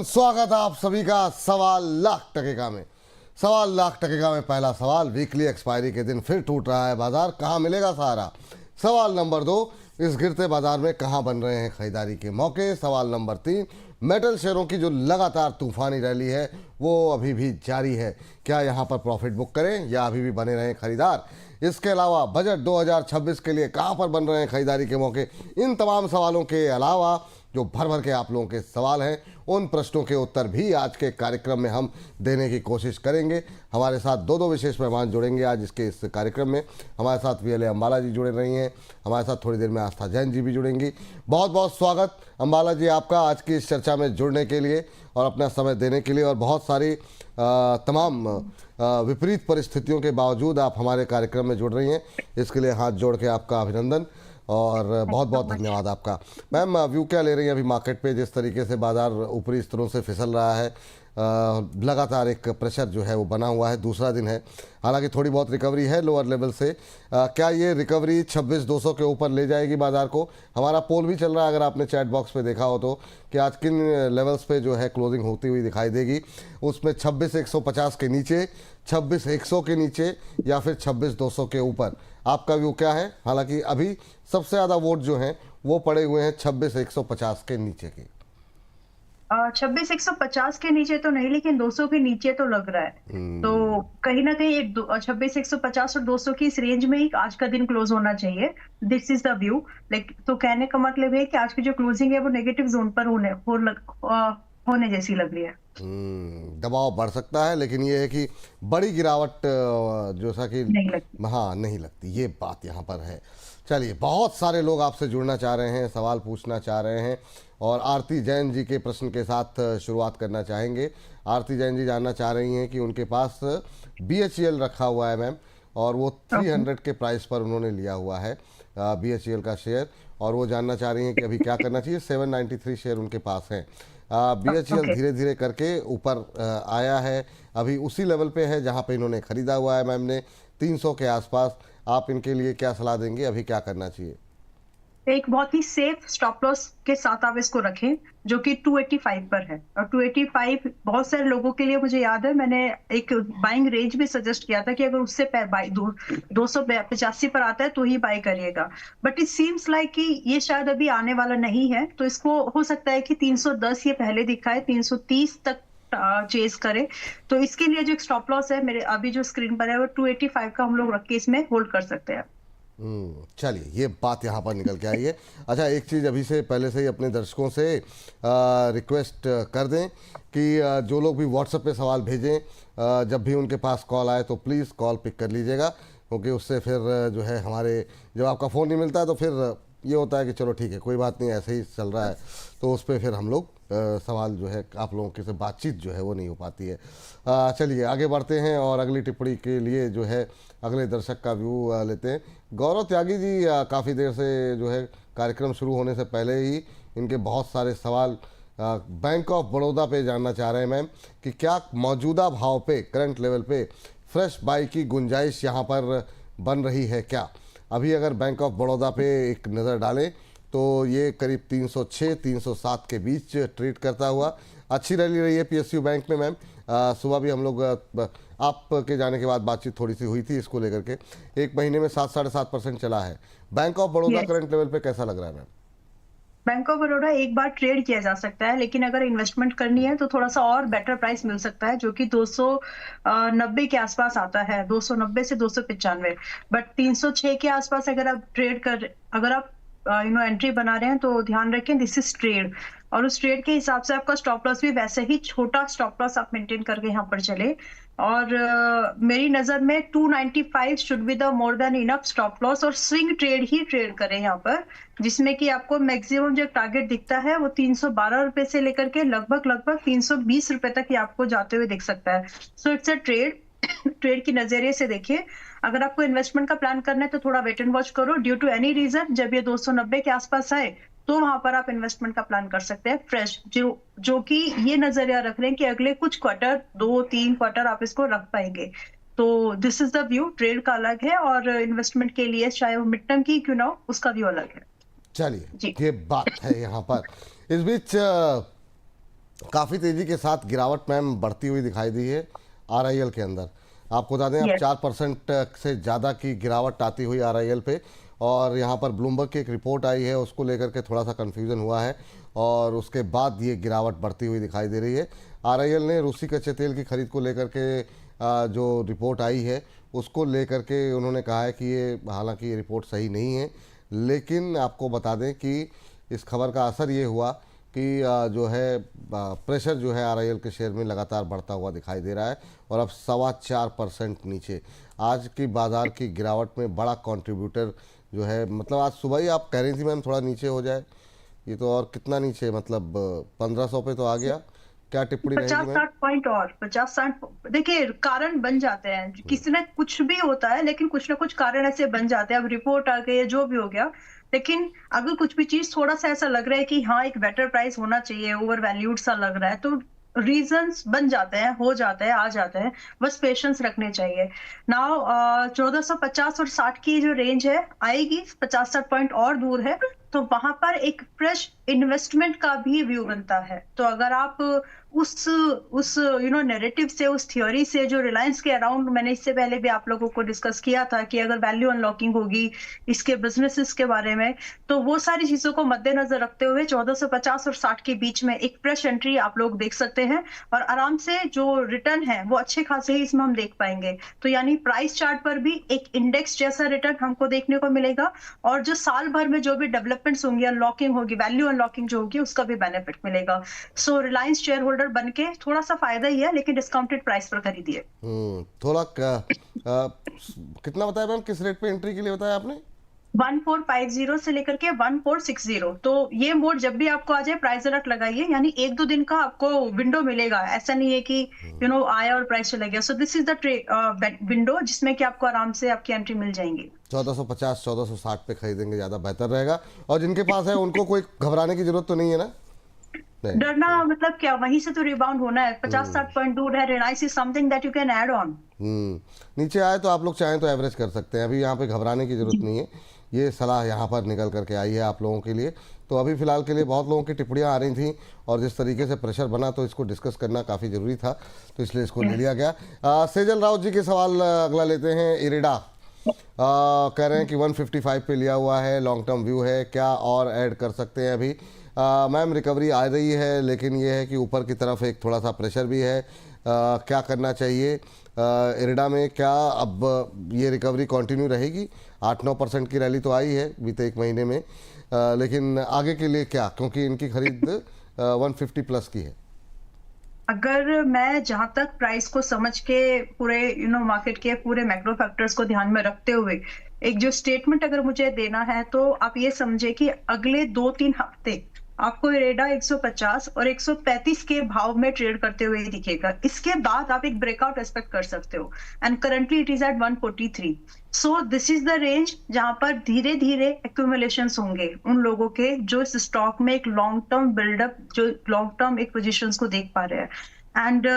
स्वागत है आप सभी का सवाल लाख टकेगा में। सवाल लाख टकेगा में पहला सवाल, वीकली एक्सपायरी के दिन फिर टूट रहा है बाजार, कहां मिलेगा सहारा। सवाल नंबर 2, इस गिरते बाजार में कहां बन रहे हैं खरीदारी के मौके। सवाल नंबर 3, मेटल शेयरों की जो लगातार तूफानी रैली है वो अभी भी जारी है, क्या यहां पर प्रॉफिट बुक करें या अभी भी बने रहें खरीदार। इसके अलावा बजट 2026 के लिए कहां पर बन रहे हैं खरीदारी के मौके। इन तमाम सवालों के अलावा जो भर भर के आप लोगों के सवाल हैं, उन प्रश्नों के उत्तर भी आज के कार्यक्रम में हम देने की कोशिश करेंगे। हमारे साथ दो विशेष मेहमान जुड़ेंगे आज इसके इस कार्यक्रम में। हमारे साथ वीएलए अंबाला जी जुड़े रही हैं, हमारे साथ थोड़ी देर में आस्था जैन जी भी जुड़ेंगी। बहुत बहुत स्वागत अंबाला जी आपका आज की इस चर्चा में जुड़ने के लिए और अपना समय देने के लिए। और बहुत सारी तमाम विपरीत परिस्थितियों के बावजूद आप हमारे कार्यक्रम में जुड़ रही हैं, इसके लिए हाथ जोड़ के आपका अभिनंदन और बहुत बहुत धन्यवाद आपका। मैम, व्यू क्या ले रही हैं अभी मार्केट पे, जिस तरीके से बाजार ऊपरी स्तरों से फिसल रहा है, लगातार एक प्रेशर जो है वो बना हुआ है, दूसरा दिन है, हालांकि थोड़ी बहुत रिकवरी है लोअर लेवल से। क्या ये रिकवरी 26,200 के ऊपर ले जाएगी बाजार को। हमारा पोल भी चल रहा है, अगर आपने चैट बॉक्स पे देखा हो तो, कि आज किन लेवल्स पे जो है क्लोजिंग होती हुई दिखाई देगी। उसमें 26,150 के नीचे, 26,100 के नीचे या फिर 26,200 के ऊपर, आपका व्यू क्या है। हालांकि अभी सबसे ज़्यादा वोट जो हैं वो पड़े हुए हैं 26,150 के नीचे के। 26,150 के नीचे तो नहीं, लेकिन 200 के नीचे तो लग रहा है। तो कहीं ना कहीं 26,150 और 200 की इस रेंज में ही आज का दिन क्लोज होना चाहिए। This is the view. Like तो कहने का मतलब है कि आज की जो क्लोजिंग है वो नेगेटिव जोन पर होने जैसी लग रही है। दबाव बढ़ सकता है, लेकिन ये है कि बड़ी गिरावट जैसा कि नहीं लगती। हाँ नहीं लगती, ये बात यहाँ पर है। चलिए, बहुत सारे लोग आपसे जुड़ना चाह रहे हैं, सवाल पूछना चाह रहे हैं और आरती जैन जी के प्रश्न के साथ शुरुआत करना चाहेंगे। आरती जैन जी जानना चाह रही हैं कि उनके पास BHEL रखा हुआ है मैम, और वो 300 के प्राइस पर उन्होंने लिया हुआ है BHEL का शेयर, और वो जानना चाह रही हैं कि अभी क्या करना चाहिए। 793 शेयर उनके पास हैं। BHEL धीरे धीरे करके ऊपर आया है, अभी उसी लेवल पे है जहाँ पे इन्होंने खरीदा हुआ है मैम ने, 300 के आसपास। आप इनके लिए क्या सलाह देंगे, अभी क्या करना चाहिए। एक बहुत ही सेफ स्टॉप लॉस के साथ आप इसको रखें, जो कि 285 पर है। और 285 बहुत सारे लोगों के लिए, मुझे याद है मैंने एक बाइंग रेंज भी सजेस्ट किया था कि अगर उससे 285 पर आता है तो ही बाय करिएगा। बट इट सीम्स लाइक कि ये शायद अभी आने वाला नहीं है, तो इसको हो सकता है कि 310 ये पहले दिखाए, 330 तक चेज करे। तो इसके लिए जो एक स्टॉप लॉस है मेरे अभी जो स्क्रीन पर है वो 285 का हम लोग रख के इसमें होल्ड कर सकते हैं। चलिए, ये बात यहाँ पर निकल के आई है। अच्छा, एक चीज़ अभी से पहले से ही अपने दर्शकों से रिक्वेस्ट कर दें कि जो लोग भी व्हाट्सएप पे सवाल भेजें, जब भी उनके पास कॉल आए तो प्लीज़ कॉल पिक कर लीजिएगा, क्योंकि उससे फिर जो है हमारे, जब आपका फ़ोन नहीं मिलता है तो फिर ये होता है कि चलो ठीक है कोई बात नहीं, ऐसे ही चल रहा है, तो उस पर फिर हम लोग सवाल जो है आप लोगों के से बातचीत जो है वो नहीं हो पाती है। चलिए आगे बढ़ते हैं और अगली टिप्पणी के लिए जो है अगले दर्शक का व्यू लेते हैं। गौरव त्यागी जी काफ़ी देर से जो है कार्यक्रम शुरू होने से पहले ही इनके बहुत सारे सवाल बैंक ऑफ बड़ौदा पे जानना चाह रहे हैं मैम, कि क्या मौजूदा भाव पे, करंट लेवल पे फ्रेश बाई की गुंजाइश यहाँ पर बन रही है क्या। अभी अगर बैंक ऑफ बड़ौदा पे एक नज़र डालें तो ये करीब 306 307 के बीच ट्रेड करता हुआ अच्छी रैली रही है PSU बैंक में मैम। सुबह भी हम लोग आपके जाने के बाद बातचीत थोड़ी सी हुई थी इसको लेकर के, एक महीने में 7-7.5% चला है। Bank of Baroda current level पे कैसा लग रहा है मैम। बैंक ऑफ बड़ौदा एक बार ट्रेड किया जा सकता है, लेकिन अगर इन्वेस्टमेंट करनी है तो थोड़ा सा और बेटर प्राइस मिल सकता है, जो कि 290 के आसपास आता है, 290 से 295। बट 306 के आसपास अगर आप एंट्री बना रहे हैं तो ध्यान रखें दिस इज ट्रेड, और उस ट्रेड के हिसाब से आपका स्टॉप लॉस भी वैसे ही छोटा स्टॉप लॉस आप मेंटेन करके यहाँ पर चले। और मेरी नजर में 295 should be the more than enough stop loss, और स्विंग ट्रेड ही ट्रेड करें यहाँ पर, जिसमें कि आपको मैक्सिमम जो टारगेट दिखता है वो 312 रुपए से लेकर के लगभग 320 रुपए तक ही आपको जाते हुए दिख सकता है। So it's a trade. Trade की नजरिए से देखिए। अगर आपको इन्वेस्टमेंट का प्लान करना है तो थोड़ा वेट एंड वॉच करो। ड्यू टू एनी रीजन जब ये 290 के आसपास आए तो वहां पर आप इन्वेस्टमेंट का प्लान कर सकते हैं फ्रेश, जो कि ये नजरिया रख रहे हैं कि अगले कुछ क्वार्टर, 2-3 क्वार्टर आप इसको रख पाएंगे। तो this is the view. Trade का अलग है और इन्वेस्टमेंट के लिए चाहे वो मिड टर्म की क्यों ना हो उसका व्यू अलग है। चलिए, ये बात है यहाँ पर। इस बीच काफ़ी तेज़ी के साथ गिरावट मैम बढ़ती हुई दिखाई दी है आरआईएल के अंदर। आपको बता दें, अब यस 4% से ज़्यादा की गिरावट आती हुई आरआईएल पे। और यहाँ पर ब्लूमबर्ग की एक रिपोर्ट आई है, उसको लेकर के थोड़ा सा कन्फ्यूज़न हुआ है और उसके बाद ये गिरावट बढ़ती हुई दिखाई दे रही है। आरआईएल ने रूसी कच्चे तेल की खरीद को लेकर के जो रिपोर्ट आई है उसको लेकर के उन्होंने कहा है कि ये, हालांकि ये रिपोर्ट सही नहीं है, लेकिन आपको बता दें कि इस खबर का असर ये हुआ कि जो है प्रेशर जो है आरआईएल के शेयर में लगातार बढ़ता हुआ दिखाई दे रहा है और अब 4.25% नीचे। आज की बाज़ार की गिरावट में बड़ा कंट्रीब्यूटर जो है, मतलब आज सुबह ही आप कह रही थी मैम थोड़ा नीचे हो जाए, ये तो और कितना नीचे, मतलब 1500 पे तो आ गया। क्या टिप्पणी रहेगी 50 मैम? 60 पॉइंट और 50 60, देखिए कारण बन जाते हैं, किसी ना कुछ भी होता है लेकिन कुछ ना कुछ कारण ऐसे बन जाते हैं। अब रिपोर्ट आ गई है, जो भी हो गया, लेकिन अगर कुछ भी चीज थोड़ा सा ऐसा लग रहा है कि हाँ एक बेटर प्राइस होना चाहिए, ओवर वैल्यूड सा लग रहा है, तो रीजंस बन जाते हैं, हो जाते हैं, आ जाते हैं, बस पेशेंस रखने चाहिए। नाउ 1450 और 60 की जो रेंज है आएगी, 50-60 पॉइंट और दूर है, तो वहां पर एक फ्रेश इन्वेस्टमेंट का भी व्यू बनता है। तो अगर आप उस नैरेटिव से, उस थ्योरी से, जो रिलायंस के अराउंड मैंने इससे पहले भी आप लोगों को डिस्कस किया था कि अगर वैल्यू अनलॉकिंग होगी इसके बिजनेसेस के बारे में, तो वो सारी चीजों को मद्देनजर रखते हुए 1450 और 60 के बीच में एक फ्रेश एंट्री आप लोग देख सकते हैं और आराम से जो रिटर्न है वो अच्छे खासे ही इसमें हम देख पाएंगे। तो यानी प्राइस चार्ट पर भी एक इंडेक्स जैसा रिटर्न हमको देखने को मिलेगा और जो साल भर में जो भी डेवलपमेंट्स होंगी, अनलॉकिंग होगी, वैल्यू अनलॉकिंग जो होगी, उसका भी बेनिफिट मिलेगा। सो रिलायंस शेयर होल्डर बन के थोड़ा सा फायदा ही है, लेकिन डिस्काउंटेड प्राइस पर खरीदिए। थोड़ा कितना बताया मैम, किस रेट पे एंट्री के लिए बताया आपने? 1450 से लेकर के 1460। तो ये मोड जब भी आपको आ जाए प्राइस अलर्ट लगाइए, यानी 1-2 दिन का आपको विंडो मिलेगा। ऐसा नहीं है कि आया और प्राइस चला गया। सो दिस इज द विंडो जिसमें कि आपको आराम से आपकी एंट्री मिल जाएंगी। 1450 1460 पे खरीदेंगे ज़्यादा बेहतर रहेगा। और जिनके पास है उनको कोई घबराने की जरूरत तो नहीं है ना? नहीं। डरना मतलब क्या, वहीं से तो रिबाउंड होना है। 50-60 पॉइंट दूर है, Reliance is something that you can add on. नीचे आए तो आप लोग चाहें तो एवरेज कर सकते हैं, अभी यहाँ पे घबराने की जरूरत नहीं है। ये सलाह यहाँ पर निकल करके आई है आप लोगों के लिए। तो अभी फ़िलहाल के लिए बहुत लोगों की टिप्पणियाँ आ रही थी और जिस तरीके से प्रेशर बना तो इसको डिस्कस करना काफ़ी ज़रूरी था, तो इसलिए इसको ले लिया गया। सेजल राउत जी के सवाल अगला लेते हैं। इरिडा कह रहे हैं कि 155 पे लिया हुआ है, लॉन्ग टर्म व्यू है, क्या और ऐड कर सकते हैं अभी? मैम रिकवरी आ रही है, लेकिन ये है कि ऊपर की तरफ एक थोड़ा सा प्रेशर भी है, क्या करना चाहिए इरिडा में? क्या अब ये रिकवरी कंटिन्यू रहेगी? 8-9% की रैली तो आई है बीते एक महीने में, लेकिन आगे के लिए क्या, क्योंकि इनकी खरीद 150 प्लस की है। अगर मैं जहां तक प्राइस को समझ के पूरे मार्केट के पूरे मैक्रो फैक्टर्स को ध्यान में रखते हुए एक जो स्टेटमेंट अगर मुझे देना है, तो आप ये समझे कि अगले 2-3 हफ्ते आपको इरेडा 150 और 135 के भाव में ट्रेड करते हुए दिखेगा। इसके बाद आप एक ब्रेकआउट एक्सपेक्ट कर सकते हो and currently it is at 143। So this is the range जहां पर धीरे धीरे एक्यूमुलेशंस होंगे उन लोगों के जो इस स्टॉक में एक लॉन्ग टर्म बिल्डअप, जो लॉन्ग टर्म एक पोजीशंस को देख पा रहे हैं। एंड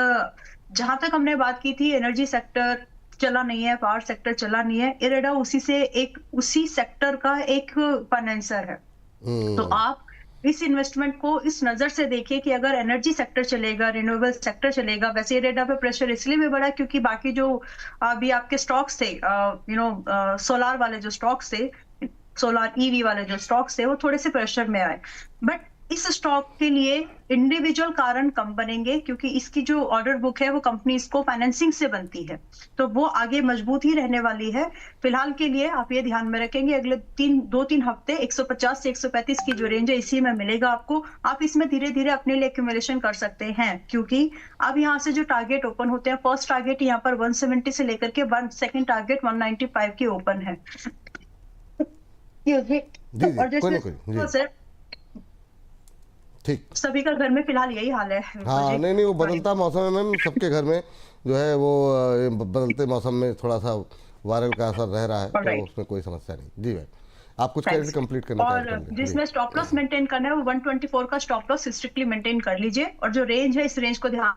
जहां तक हमने बात की थी, एनर्जी सेक्टर चला नहीं है, पावर सेक्टर चला नहीं है, इरेडा उसी सेक्टर का एक फाइनेंसर है। तो आप इस इन्वेस्टमेंट को इस नजर से देखिए कि अगर एनर्जी सेक्टर चलेगा, रिन्यूएबल सेक्टर चलेगा। वैसे इरेडा पे प्रेशर इसलिए भी बढ़ा क्योंकि बाकी जो अभी आपके स्टॉक्स थे, सोलार वाले जो स्टॉक्स थे, सोलार ईवी वाले जो स्टॉक्स थे, वो थोड़े से प्रेशर में आए। बट इस स्टॉक के लिए इंडिविजुअल कारण कम बनेंगे क्योंकि इसकी जो ऑर्डर बुक है वो कंपनीज को फाइनेंसिंग से बनती है, तो वो आगे मजबूत ही रहने वाली है। फिलहाल के लिए आप ये ध्यान में रखेंगे, अगले 2-3 हफ्ते 150 से 135 की जो रेंज है इसी में मिलेगा आपको। आप इसमें धीरे धीरे अपने लिए एक्यूमुलेशन कर सकते हैं, क्योंकि अब यहाँ से जो टारगेट ओपन होते हैं, फर्स्ट टारगेट यहाँ पर 170 से लेकर के सेकंड टारगेट 195 की ओपन है। और जैसे ठीक, सभी का घर में फिलहाल यही हाल है। हाँ नहीं, वो बदलता मौसम है मैम, सबके घर में जो है वो बदलते मौसम में थोड़ा सा वायरल का असर रह रहा है, तो उसमें कोई समस्या नहीं। जी भाई, आप कुछ कैसे कंप्लीट करना चाहते हैं? और जिसमें स्टॉप लॉस मेंटेन करना है वो 124 का स्टॉप लॉस स्ट्रिक्टली मेंटेन कर लीजिए, और जो रेंज है इस रेंज को ध्यान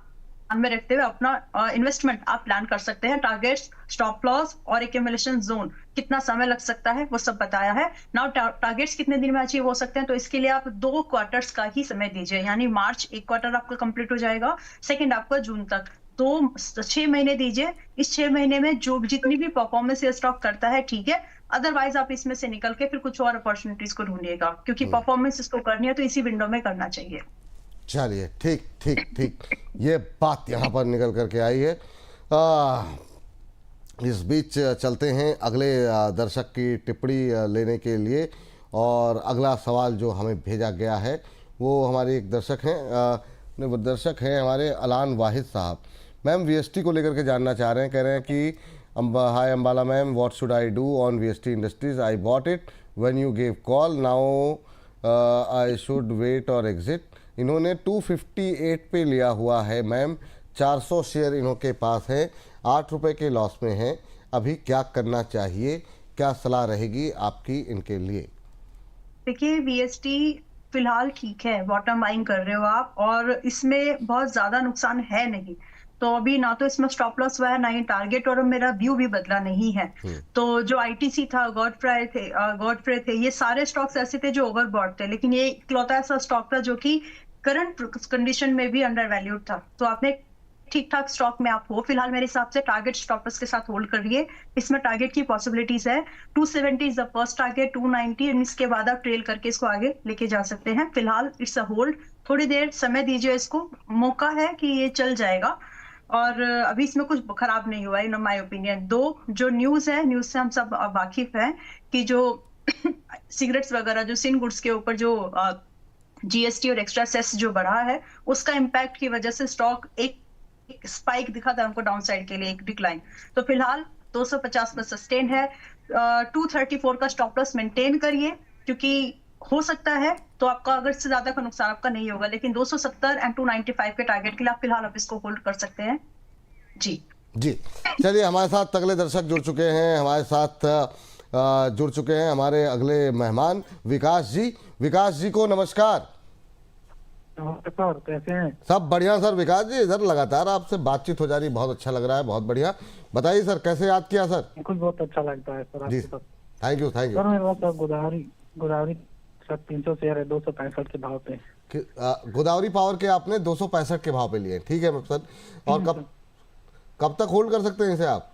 में रखते हुए अपना इन्वेस्टमेंट आप प्लान कर सकते हैं। टारगेट्स, स्टॉप लॉस और एक्यूमुलेशन जोन कितना समय लग सकता है वो सब बताया है। नाउ टारगेट्स कितने दिन में अचीव हो सकते हैं, तो इसके लिए आप 2 क्वार्टर्स का ही समय दीजिए, यानी मार्च 1 क्वार्टर आपका कंप्लीट हो जाएगा, सेकंड आपका जून तक। तो 6 महीने दीजिए। इस 6 महीने में जो जितनी भी परफॉर्मेंस ये स्टॉक करता है ठीक है, अदरवाइज आप इसमें से निकल के फिर कुछ और अपॉर्चुनिटीज को ढूंढिएगा, क्योंकि परफॉर्मेंस इसको करनी है तो इसी विंडो में करना चाहिए। चलिए, ठीक ठीक ठीक, ये बात यहाँ पर निकल करके आई है। आ, इस बीच चलते हैं अगले दर्शक की टिप्पणी लेने के लिए। और अगला सवाल जो हमें भेजा गया है वो हमारे एक दर्शक हैं, दर्शक हैं हमारे अलान वाहिद साहब। मैम वीएसटी को लेकर के जानना चाह रहे हैं, कह रहे हैं कि hi Ambala ma'am, what should I do on VST industries, I bought it when you gave call, now I should wait और एग्जिट। इन्होंने 258 पे लिया हुआ है मैम, 400 शेयर इन्होंने पास है, 8 रुपये के लॉस में हैं। अभी क्या करना चाहिए, क्या सलाह रहेगी आपकी इनके लिए? देखिए, वीएसटी फिलहाल ठीक है, बॉटम बाइंग कर रहे हो आप, और इसमें बहुत ज्यादा नुकसान है नहीं। तो अभी ना तो इसमें स्टॉप लॉस हुआ है, ना ही टारगेट, और मेरा व्यू भी बदला नहीं है। तो जो आईटीसी था, गॉडफ्रे थे, ये सारे स्टॉक्स ऐसे थे जो ओवरबॉट थे, लेकिन ये इकलौता ऐसा स्टॉक था जो कि करंट कंडीशन में भी अंडर वैल्यूड था। तो आपने ठीक ठाक स्टॉक में आप हो फिलहाल, मेरे हिसाब से टारगेट स्टॉपर्स के साथ होल्ड करिए। इसमें टारगेट की पॉसिबिलिटीज है, 270 is the first target, 290, and इसके बाद आप ट्रेल करके इसको आगे लेके जा सकते हैं। फिलहाल इट्स अ होल्ड, थोड़ी देर समय दीजिए इसको, मौका है कि ये चल जाएगा, और अभी इसमें कुछ खराब नहीं हुआ इन माय ओपिनियन। दो जो न्यूज है, न्यूज से हम सब वाकिफ हैं कि जो सिगरेट्स वगैरह, जो सिन गुड्स के ऊपर जो जीएसटी और एक्स्ट्रा सेस जो बढ़ा है, उसका इम्पैक्ट की वजह से स्टॉक एक स्पाइक दिखा था हमको डाउन साइड के लिए, एक डिक्लाइन। तो फिलहाल 250 पर सस्टेन है। 234 का स्टॉप लॉस मेंटेन करिए, क्योंकि हो सकता है तो आपका अगर इससे ज्यादा का नुकसान आपका नहीं होगा, लेकिन 270 एंड 295 के टारगेट के लिए आप फिलहाल आप इसको होल्ड कर सकते हैं। जी जी, चलिए, हमारे साथ अगले दर्शक जुड़ चुके हैं, हमारे साथ जुड़ चुके हैं हमारे अगले मेहमान विकास जी। विकास जी को नमस्कार। सर कैसे हैं? सब बढ़िया सर। विकास जी, इधर लगातार आपसे बातचीत हो जा रही, बहुत अच्छा लग रहा है, बहुत बढ़िया। बताइए सर, कैसे याद किया सर? कुछ बहुत अच्छा लगता है सर जी, आपके साथ। Thank you thank you. Sir मेरे पास गोदावरी सर 300 शेयर है, 265 के भाव पे। गोदावरी पावर के आपने 265 के भाव पे लिए, ठीक है सर। और कब तक होल्ड कर सकते हैं इसे आप?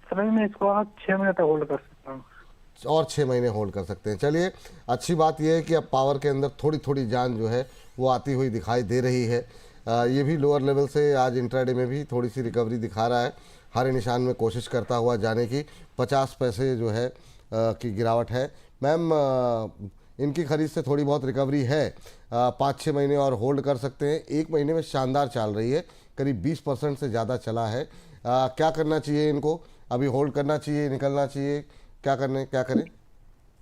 सर मैं इसको आज 6 महीने तक होल्ड कर सकता हूँ। और 6 महीने होल्ड कर सकते हैं। चलिए, अच्छी बात यह है कि अब पावर के अंदर थोड़ी थोड़ी जान जो है वो आती हुई दिखाई दे रही है। ये भी लोअर लेवल से आज इंट्राडे में भी थोड़ी सी रिकवरी दिखा रहा है, हर निशान में कोशिश करता हुआ जाने की। 50 पैसे जो है की गिरावट है। मैम, इनकी खरीद से थोड़ी बहुत रिकवरी है, 5-6 महीने और होल्ड कर सकते हैं। 1 महीने में शानदार चल रही है, करीब 20% से ज़्यादा चला है। क्या करना चाहिए इनको? अभी होल्ड करना चाहिए, निकलना चाहिए, क्या करें?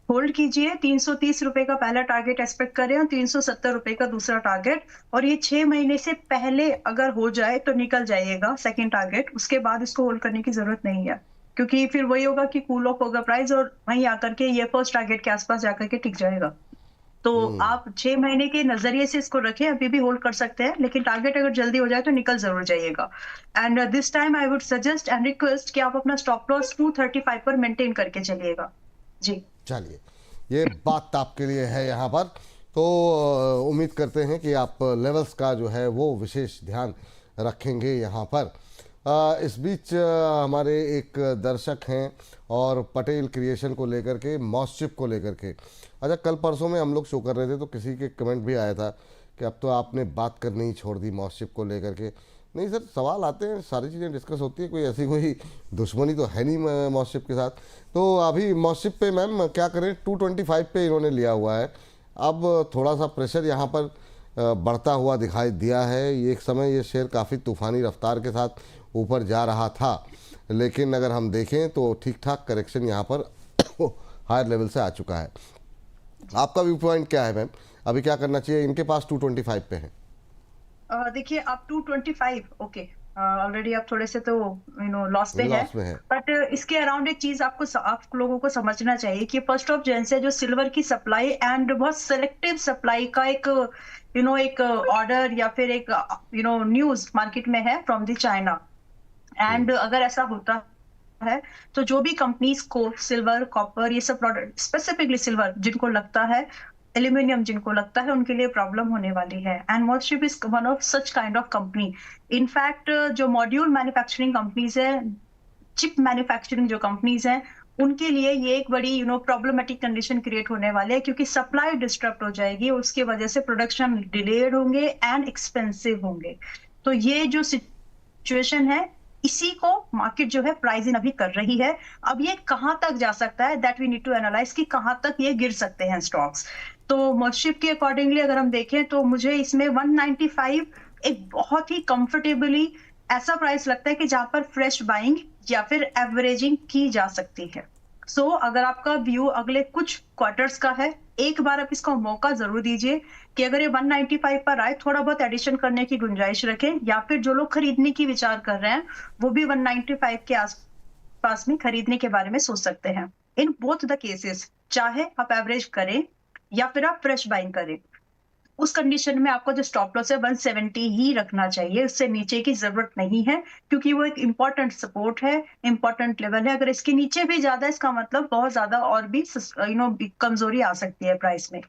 होल्ड कीजिए। 330 रुपए का पहला टारगेट एक्सपेक्ट करें और 370 रुपए का दूसरा टारगेट, और ये 6 महीने से पहले अगर हो जाए तो निकल जाइएगा सेकंड टारगेट। उसके बाद इसको होल्ड करने की जरूरत नहीं है, क्योंकि फिर वही होगा कि कूल ऑफ होगा प्राइस, और वहीं आकर के ये फर्स्ट टारगेट के आसपास जाकर के टिक जाएगा। तो आप 6 महीने के नजरिए से इसको रखें, अभी भी होल्ड कर सकते हैं, लेकिन टारगेट अगर जल्दी हो जाए तो निकल जरूर जाइएगा। And this time I would suggest and request कि आप अपना स्टॉप लॉस 235 पर मेंटेन करके चलिएगा। जी, चलिए, ये बात आपके लिए है यहाँ पर। तो उम्मीद करते हैं कि आप लेवल्स का जो है वो विशेष ध्यान रखेंगे यहाँ पर। इस बीच हमारे एक दर्शक हैं और पटेल क्रिएशन को लेकर के, मॉसचिप को लेकर के, अच्छा कल परसों में हम लोग शो कर रहे थे तो किसी के कमेंट भी आया था कि अब तो आपने बात करनी ही छोड़ दी मॉसचिप को लेकर के। नहीं सर, सवाल आते हैं, सारी चीज़ें डिस्कस होती है, कोई ऐसी कोई दुश्मनी तो है नहीं मॉसचिप के साथ। तो अभी मॉसचिप पे मैम क्या करें? 225 पे इन्होंने लिया हुआ है। अब थोड़ा सा प्रेशर यहाँ पर बढ़ता हुआ दिखाई दिया है। एक समय ये शेयर काफ़ी तूफ़ानी रफ्तार के साथ ऊपर जा रहा था, लेकिन अगर हम देखें तो ठीक ठाक करेक्शन यहाँ पर हायर लेवल से आ चुका है। आपका व्यू पॉइंट क्या है मैम? अभी क्या करना चाहिए? इनके पास 225 पे है। देखिए, आप 225 ओके, ऑलरेडी आप थोड़े से तो लॉस पे है, बट इसके अराउंड एक चीज आप लोगों को समझना चाहिए कि फर्स्ट ऑफ जैन से जो सिल्वर की सप्लाई एंड बहुत सेलेक्टिव सप्लाई का एक एक ऑर्डर या फिर एक न्यूज मार्केट में है फ्रॉम द चाइना। एंड अगर ऐसा होता है, तो जो भी कंपनीज को सिल्वर, कॉपर, ये सब प्रोडक्ट, स्पेसिफिकली सिल्वर जिनको लगता है, एल्यूमिनियम जिनको लगता है, उनके लिए प्रॉब्लम होने वाली है। And MosChip is one of such kind of company. In fact जो मॉड्यूल मैन्युफैक्चरिंग कंपनीज है, चिप मैन्युफैक्चरिंग जो कंपनीज हैं, उनके लिए ये एक बड़ी प्रॉब्लमेटिक कंडीशन क्रिएट होने वाली है, क्योंकि सप्लाई डिस्टर्ब हो जाएगी, उसकी वजह से प्रोडक्शन डिलेड होंगे एंड एक्सपेंसिव होंगे। तो ये जो सिचुएशन है, इसी को मार्केट जो है प्राइसिंग अभी कर रही है। अब ये कहां तक जा सकता है, that we need to analyse कि कहां तक ये गिर सकते हैं स्टॉक्स। तो मॉडशिप के अकॉर्डिंगली अगर हम देखें तो मुझे इसमें 195 एक बहुत ही कंफर्टेबली ऐसा प्राइस लगता है कि जहां पर फ्रेश बाइंग या फिर एवरेजिंग की जा सकती है। सो अगर आपका व्यू अगले कुछ क्वार्टर्स का है, एक बार आप इसका मौका जरूर दीजिए कि अगर ये 195 पर आए, थोड़ा बहुत एडिशन करने की गुंजाइश रखें, या फिर जो लोग खरीदने की विचार कर रहे हैं वो भी 195 के आसपास में खरीदने के बारे में सोच सकते हैं। इन बोथ द केसेस, चाहे आप एवरेज करें या फिर आप फ्रेश बाइंग करें, उस कंडीशन में आपको जो स्टॉप लॉस है 170 ही रखना चाहिए, उससे नीचे की जरूरत नहीं है, क्योंकि वो एक इंपॉर्टेंट सपोर्ट है, इंपॉर्टेंट लेवल है। अगर इसके नीचे भी ज्यादा, इसका मतलब बहुत ज्यादा और भी कमजोरी आ सकती है प्राइस में।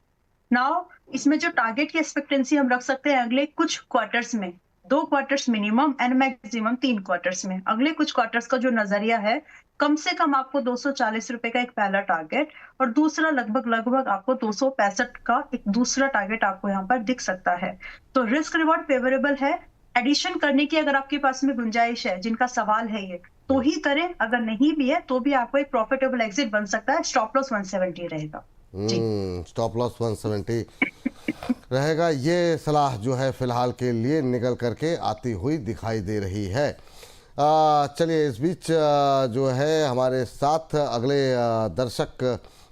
नाउ इसमें जो टारगेट की एक्सपेक्टेंसी हम रख सकते हैं अगले कुछ क्वार्टर्स में, 2 quarters minimum and maximum 3 quarters में, अगले कुछ क्वार्टर्स का जो नजरिया है, कम से कम आपको 240 रुपए का एक पहला टारगेट और दूसरा लगभग आपको 265 का एक दूसरा टारगेट आपको यहाँ पर दिख सकता है। तो रिस्क रिवॉर्ड फेवरेबल है। एडिशन करने की अगर आपके पास में गुंजाइश है, जिनका सवाल है ये, तो ही करें, अगर नहीं भी है तो भी आपको एक प्रॉफिटेबल एग्जिट बन सकता है। स्टॉप लॉस 170 रहेगा। स्टॉप लॉस 170 रहेगा। ये सलाह जो है फिलहाल के लिए निकल करके आती हुई दिखाई दे रही है। चलिए, इस बीच जो है हमारे साथ अगले दर्शक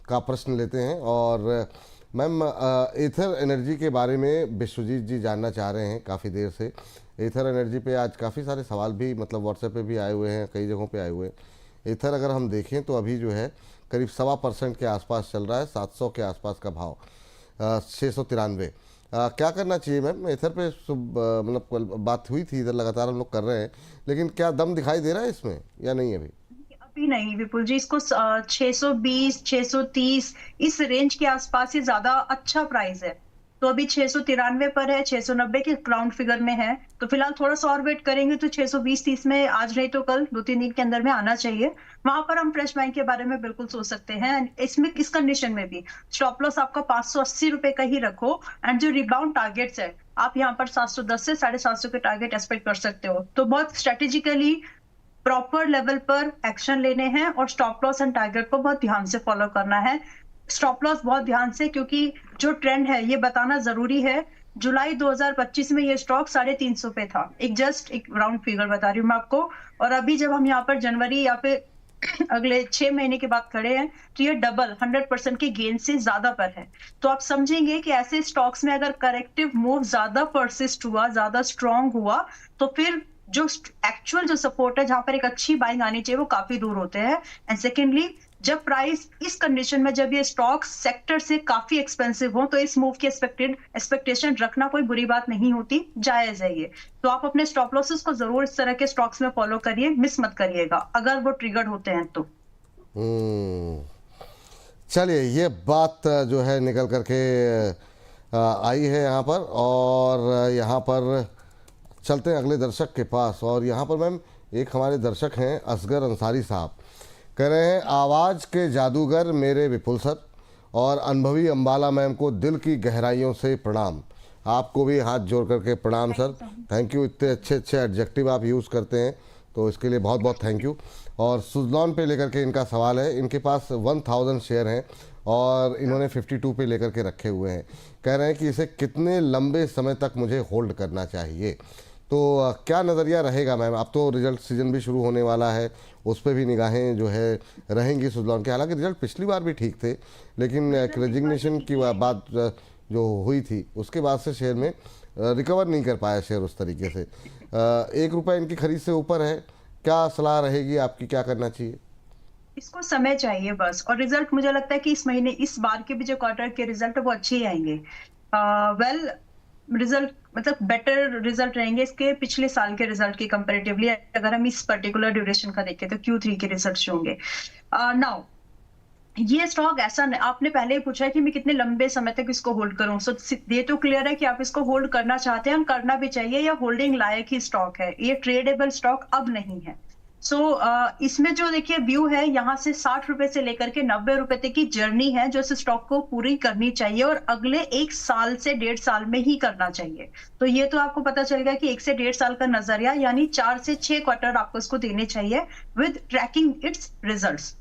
का प्रश्न लेते हैं। और मैम, एथर एनर्जी के बारे में विश्वजीत जी जानना चाह रहे हैं काफ़ी देर से। एथर एनर्जी पे आज काफ़ी सारे सवाल भी मतलब व्हाट्सएप पे भी आए हुए हैं, कई जगहों पे आए हुए हैं। एथर अगर हम देखें तो अभी जो है करीब 1.25% के आसपास चल रहा है, 700 के आसपास का भाव, 693। क्या करना चाहिए मैम एथर पे? मतलब बात हुई थी इधर, लगातार हम लोग कर रहे हैं, लेकिन क्या दम दिखाई दे रहा है इसमें या नहीं अभी? अभी नहीं विपुल जी, इसको 620 630 इस रेंज के आसपास ही ज्यादा अच्छा प्राइस है। तो अभी 693 पर है, 690 के ग्राउंड फिगर में है, तो फिलहाल थोड़ा सा और वेट करेंगे तो 620-30 में आज नहीं तो कल 2-3 दिन के अंदर में आना चाहिए। वहां पर हम फ्रेश बाइंग के बारे में बिल्कुल सोच सकते हैं। इसमें इस कंडीशन में भी स्टॉप लॉस आपका 580 रुपए का ही रखो, एंड जो रिबाउंड टारगेट्स है आप यहाँ पर 710 से 750 के टारगेट एक्सपेक्ट कर सकते हो। तो बहुत स्ट्रेटेजिकली प्रॉपर लेवल पर एक्शन लेने हैं और स्टॉप लॉस एंड टारगेट को बहुत ध्यान से फॉलो करना है। स्टॉप लॉस बहुत ध्यान से, क्योंकि जो ट्रेंड है ये बताना जरूरी है। जुलाई 2025 में ये स्टॉक 350 पे था, एक जस्ट एक राउंड फिगर बता रही हूँ मैं आपको। और अभी जब हम यहाँ पर जनवरी या फिर अगले 6 महीने के बाद खड़े हैं, तो ये डबल 100% के गेन से ज्यादा पर है। तो आप समझेंगे कि ऐसे स्टॉक्स में अगर करेक्टिव मूव ज्यादा परसिस्ट हुआ, ज्यादा स्ट्रॉन्ग हुआ, तो फिर जो एक्चुअल जो सपोर्ट है, जहां पर एक अच्छी बाइंग आनी चाहिए, वो काफी दूर होते हैं। एंड सेकेंडली, जब प्राइस इस कंडीशन में, जब ये स्टॉक सेक्टर से काफी एक्सपेंसिव हो, तो इस मूव की एक्सपेक्टेशन रखना कोई बुरी बात नहीं होती, जायज है ये। तो आप अपने स्टॉप लॉसेस को जरूर इस तरह के स्टॉक्स में फॉलो करिए, मिस मत करिएगा अगर वो ट्रिगर्ड होते हैं तो। चलिए, ये बात जो है निकल करके आई है यहाँ पर, और यहाँ पर चलते हैं अगले दर्शक के पास। और यहाँ पर मैम एक हमारे दर्शक हैं असगर अंसारी साहब, कह रहे हैं, आवाज़ के जादूगर मेरे विपुल सर और अनुभवी अंबाला मैम को दिल की गहराइयों से प्रणाम। आपको भी हाथ जोड़ करके प्रणाम सर, थैंक यू। इतने अच्छे अच्छे एडजेक्टिव आप यूज़ करते हैं, तो इसके लिए बहुत बहुत थैंक यू। और सुजलॉन पे लेकर के इनका सवाल है। इनके पास 1000 शेयर हैं और इन्होंने 52 पे लेकर के रखे हुए हैं। कह रहे हैं कि इसे कितने लंबे समय तक मुझे होल्ड करना चाहिए। तो क्या नज़रिया रहेगा मैम? अब तो रिजल्ट सीजन भी शुरू होने वाला है, उस पर भी निगाहें जो है रहेंगी सुजलॉन के। हालांकि रिजल्ट पिछली बार भी ठीक थे, लेकिन रेजिग्नेशन की बात जो हुई थी उसके बाद से शेयर में रिकवर नहीं कर पाया शेयर उस तरीके से। 1 रुपये इनकी खरीद से ऊपर है। क्या सलाह रहेगी आपकी, क्या करना चाहिए? इसको समय चाहिए बस, और रिजल्ट मुझे लगता है कि इस महीने, इस बार के भी जो क्वार्टर के रिजल्ट है वो अच्छे ही आएंगे। वेल रिजल्ट मतलब बेटर रिजल्ट रहेंगे इसके पिछले साल के रिजल्ट के कंपैरेटिवली, अगर हम इस पर्टिकुलर ड्यूरेशन का देखें तो Q3 के रिजल्ट होंगे। नाउ ये स्टॉक ऐसा आपने पहले ही पूछा है कि मैं कितने लंबे समय तक इसको होल्ड करूं, सो ये तो क्लियर है कि आप इसको होल्ड करना चाहते हैं और करना भी चाहिए, या होल्डिंग लायक ही स्टॉक है, ये ट्रेडेबल स्टॉक अब नहीं है। सो इसमें जो देखिए व्यू है, यहाँ से 60 रुपए से लेकर के 90 रुपए तक की जर्नी है जो इस स्टॉक को पूरी करनी चाहिए और अगले 1 साल से 1.5 साल में ही करना चाहिए। तो ये तो आपको पता चल गया कि 1 से 1.5 साल का नजरिया, यानी 4 से 6 क्वार्टर आपको इसको देने चाहिए with tracking its results.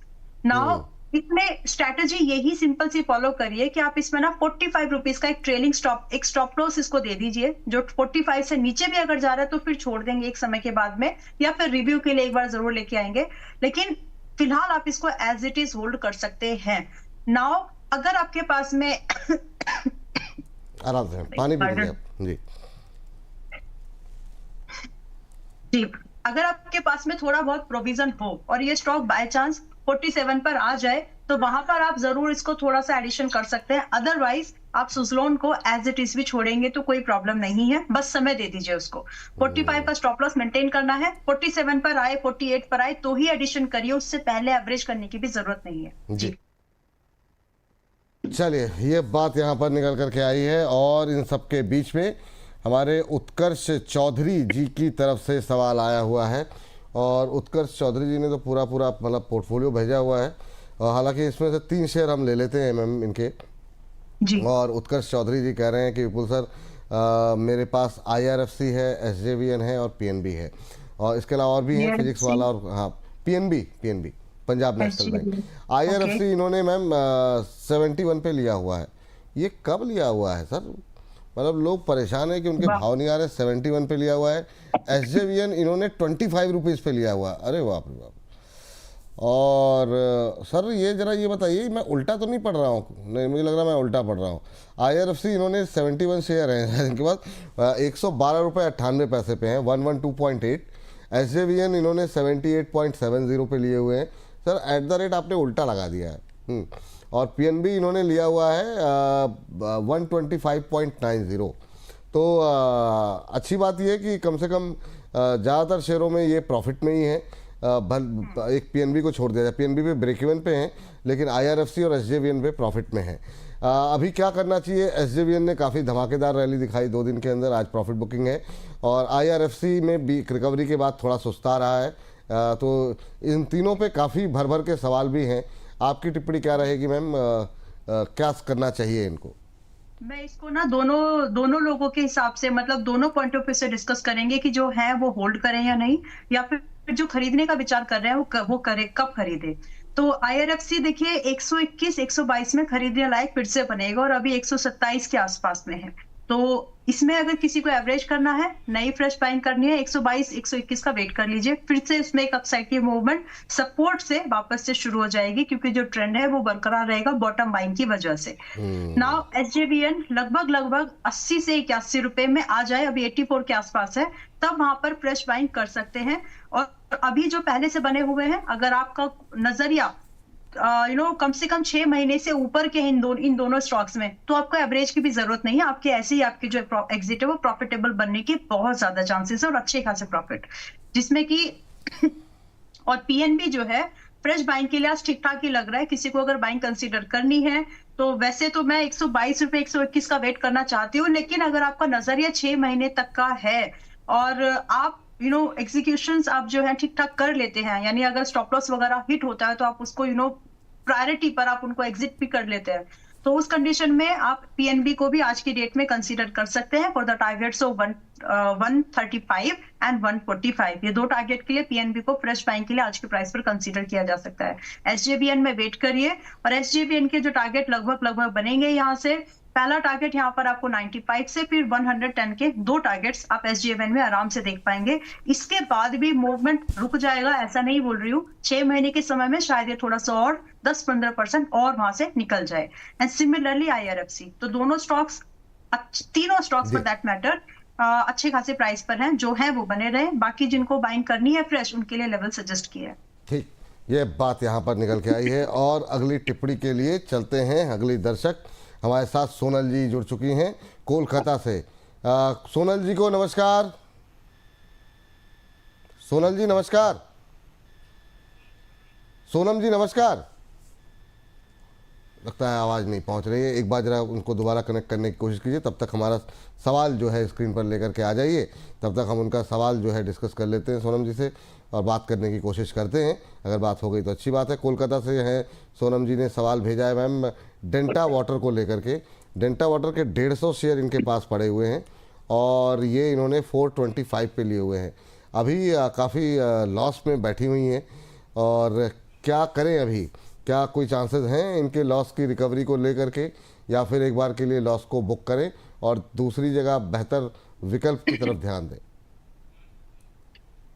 Now इसमें स्ट्रैटेजी यही सिंपल सी फॉलो करिए कि आप इसमें ना 45 रुपीज का एक स्टॉप लॉस इसको दे दीजिए, जो 45 से नीचे भी अगर जा रहा है तो फिर छोड़ देंगे एक समय के बाद में, या फिर रिव्यू के लिए एक बार जरूर लेके आएंगे, लेकिन फिलहाल आप इसको एज इट इज होल्ड कर सकते हैं। नाउ अगर आपके पास में आराम से पानी पी लीजिए आप। जी जी, अगर आपके पास में थोड़ा बहुत प्रोविजन हो और ये स्टॉक बाय चांस 47 पर आ जाए तो वहां पर आप जरूर इसको थोड़ा सा एडिशन कर सकते हैं, अदरवाइज आप सुजलोन को एज इट इज भी छोड़ेंगे तो कोई प्रॉब्लम नहीं है, बस समय दे दीजिए उसको। 45 का स्टॉप लॉस मेंटेन करना है, 47 पर आए 48 पर आए तो ही एडिशन करिए, उससे पहले एवरेज करने की भी जरूरत नहीं है। जी चलिए, ये बात यहाँ पर निकल करके आई है और इन सबके बीच में हमारे उत्कर्ष चौधरी जी की तरफ से सवाल आया हुआ है और उत्कर्ष चौधरी जी ने तो पूरा मतलब पोर्टफोलियो भेजा हुआ है, और हालांकि इसमें से 3 शेयर हम ले लेते हैं मैम इनके जी। और उत्कर्ष चौधरी जी कह रहे हैं कि विपुल सर मेरे पास IRFC है, SJVN है और PNB है, और इसके अलावा और भी है फिजिक्स वाला, और हाँ PNB Punjab national bank. IRFC इन्होंने मैम 71 पे लिया हुआ है, ये कब लिया हुआ है सर? मतलब लोग परेशान है कि उनके भाव नहीं आ रहे, 71 पे लिया हुआ है। SJVN इन्होंने 25 रुपीज़ पे लिया हुआ है, अरे बाप रे बाप। और सर ये जरा ये बताइए, मैं उल्टा तो नहीं पढ़ रहा हूँ? नहीं, मुझे लग रहा है मैं उल्टा पढ़ रहा हूँ। IRFC इन्होंने 71 शेयर हैं, इनके बाद 112 रुपये 98 पैसे पे हैं, 112.8। SJVN इन्होंने 78.70 पे लिए हुए हैं। सर एट द रेट आपने उल्टा लगा दिया है। और PNB इन्होंने लिया हुआ है 125.90। तो अच्छी बात यह है कि कम से कम ज़्यादातर शेयरों में ये प्रॉफिट में ही है। एक PNB को छोड़ दिया जाए, PNB पे ब्रेक इवन पे हैं, लेकिन IRFC और SJVN पे प्रॉफिट में है। अभी क्या करना चाहिए? SJVN ने काफ़ी धमाकेदार रैली दिखाई 2 दिन के अंदर, आज प्रॉफिट बुकिंग है, और IRFC में भी रिकवरी के बाद थोड़ा सुस्ता रहा है। तो इन तीनों पे काफ़ी भर के सवाल भी हैं। आपकी टिप्पणी क्या रहेगी मैम, क्या करना चाहिए इनको? मैं इसको ना दोनों लोगों के हिसाब से, मतलब दोनों पॉइंट ऑफ व्यू से डिस्कस करेंगे कि जो है वो होल्ड करें या नहीं, या फिर जो खरीदने का विचार कर रहे हैं वो करे, कब खरीदे। तो IRFC देखिए 121 122 में खरीदने लायक फिर से बनेगा और अभी 127 के आसपास में है। तो इसमें अगर किसी को एवरेज करना है, नई फ्रेश बाइंग करनी है, 122 121 का वेट कर लीजिए, फिर से इसमें एक अपसाइड की मूवमेंट सपोर्ट से वापस से शुरू हो जाएगी, क्योंकि जो ट्रेंड है वो बरकरार रहेगा बॉटम बाइंग की वजह से। नाउ SJVN लगभग 80 से 81 रुपए में आ जाए, अभी 84 के आसपास है, तब वहां पर फ्रेश बाइंग कर सकते हैं। और अभी जो पहले से बने हुए हैं, अगर आपका नजरिया कम से कम 6 महीने से ऊपर के इन दोनों स्टॉक्स में, तो आपको एवरेज की भी जरूरत नहीं है, आपके ऐसे ही आपके जो एग्जिट है वो प्रॉफिटेबल बनने की बहुत ज्यादा चांसेस है और अच्छे खासे प्रॉफिट, जिसमें कि और PNB जो है फ्रेश बाइंग के लिए आज ठीक ठाक ही लग रहा है। किसी को अगर बाइंग कंसीडर करनी है तो वैसे तो मैं 122 रुपए 121 का वेट करना चाहती हूँ, लेकिन अगर आपका नजरिया 6 महीने तक का है और आप एग्जीक्यूशंस आप जो है ठीक ठाक कर लेते हैं, यानी अगर स्टॉप लॉस वगैरह हिट होता है तो आप उसको प्रायोरिटी पर आप उनको एग्जिट भी कर लेते हैं, तो उस कंडीशन में आप PNB को भी आज की डेट में कंसीडर कर सकते हैं for the targets of 135 and 145। ये 2 टारगेट के लिए PNB को फ्रेश बाइंग के लिए आज के प्राइस पर कंसीडर किया जा सकता है। SJVN में वेट करिए, और SJVN के जो टारगेट लगभग बनेंगे, यहाँ से पहला टारगेट यहाँ पर आपको 95 से फिर 110 के 2 टारगेट्स आप SJVN में आराम से देख पाएंगे। इसके बाद भी मूवमेंट रुक जाएगा, ऐसा नहीं बोल रही हूँ, 6 महीने के समय में शायद ये थोड़ा सा और 10-15% और वहां से निकल जाए। एंड सिमिलरली IRFC, तो दोनों स्टॉक्स, तीनों स्टॉक्स फॉर दैट मैटर अच्छे खासे प्राइस पर हैं, जो है वो बने रहे, बाकी जिनको बाइंग करनी है फ्रेश उनके लिए लेवल सजेस्ट किया है। ठीक, ये बात यहाँ पर निकल के आई है, और अगली टिप्पणी के लिए चलते हैं। अगली दर्शक हमारे साथ सोनल जी जुड़ चुकी हैं कोलकाता से। सोनल जी को नमस्कार। सोनल जी नमस्कार। सोनम जी नमस्कार। लगता है आवाज़ नहीं पहुंच रही है, एक बार जरा उनको दोबारा कनेक्ट करने की कोशिश कीजिए। तब तक हमारा सवाल जो है स्क्रीन पर लेकर के आ जाइए, तब तक हम उनका सवाल जो है डिस्कस कर लेते हैं सोनम जी से और बात करने की कोशिश करते हैं। अगर बात हो गई तो अच्छी बात है। कोलकाता से हैं सोनम जी ने सवाल भेजा है मैम डेंटा वाटर को लेकर के। डेंटा वाटर के 150 शेयर इनके पास पड़े हुए हैं और ये इन्होंने 425 पे लिए हुए हैं। अभी काफ़ी लॉस में बैठी हुई हैं और क्या करें अभी? क्या कोई चांसेस हैं इनके लॉस की रिकवरी को लेकर के, या फिर एक बार के लिए लॉस को बुक करें और दूसरी जगह बेहतर विकल्प की तरफ ध्यान दें?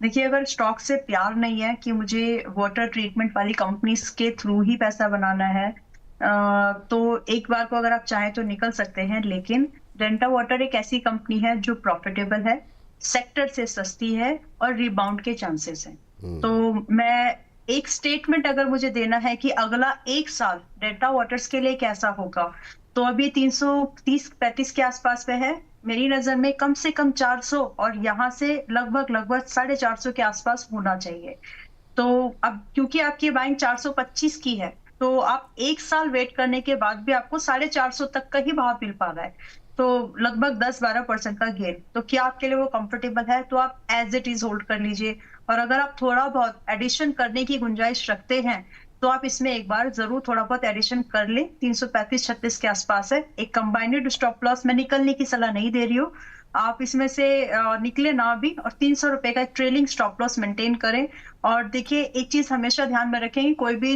देखिए, अगर स्टॉक से प्यार नहीं है कि मुझे वाटर ट्रीटमेंट वाली कंपनीज के थ्रू ही पैसा बनाना है, तो एक बार को अगर आप चाहें तो निकल सकते हैं, लेकिन डेल्टा वाटर एक ऐसी कंपनी है जो प्रॉफिटेबल है, सेक्टर से सस्ती है और रिबाउंड के चांसेस हैं। तो मैं एक स्टेटमेंट अगर मुझे देना है कि अगला एक साल डेल्टा वाटर्स के लिए कैसा होगा, तो अभी 330-35 के आसपास पे है। मेरी नजर में कम से कम 400 और यहाँ से लगभग 450 के आसपास होना चाहिए। तो अब क्योंकि आपकी बाइंग 425 की है, तो आप एक साल वेट करने के बाद भी आपको 450 तक का ही भाव मिल पा रहा है, तो लगभग 10-12% का गेन। तो क्या आपके लिए वो कंफर्टेबल है? तो आप एज इट इज होल्ड कर लीजिए, और अगर आप थोड़ा बहुत एडिशन करने की गुंजाइश रखते हैं तो आप इसमें एक बार जरूर थोड़ा बहुत एडिशन कर लें। 335-36 के आसपास है। एक कंबाइंड स्टॉप लॉस, मैं निकलने की सलाह नहीं दे रही हूँ, आप इसमें से निकले ना भी, और 300 रुपए का एक ट्रेलिंग स्टॉप लॉस मेंटेन करें। और देखिए, एक चीज हमेशा ध्यान में रखें, कोई भी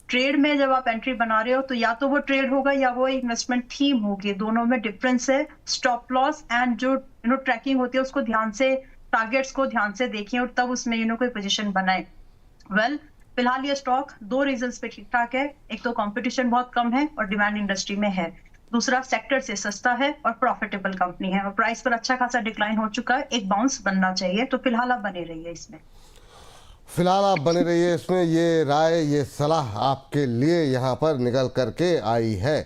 ट्रेड में जब आप एंट्री बना रहे हो तो या तो वो ट्रेड होगा या वो इन्वेस्टमेंट थीम होगी, दोनों में डिफरेंस है। स्टॉप लॉस एंड जो ट्रैकिंग होती है उसको ध्यान से, टारगेट्स को ध्यान से देखें और तब उसमें कोई पोजीशन बनाए। वेल, फिलहाल ये स्टॉक दो रीजंस पे ठीक ठाक है। एक तो कंपटीशन बहुत कम है और डिमांड इंडस्ट्री में है, दूसरा सेक्टर से सस्ता है और प्रॉफिटेबल कंपनी है, और प्राइस पर अच्छा खासा डिक्लाइन हो चुका है, एक बाउंस बनना चाहिए। तो फिलहाल आप बने रहिए इसमें। फिलहाल आप बने रहिए इसमें, ये राय, ये सलाह आपके लिए यहाँ पर निकल करके आई है।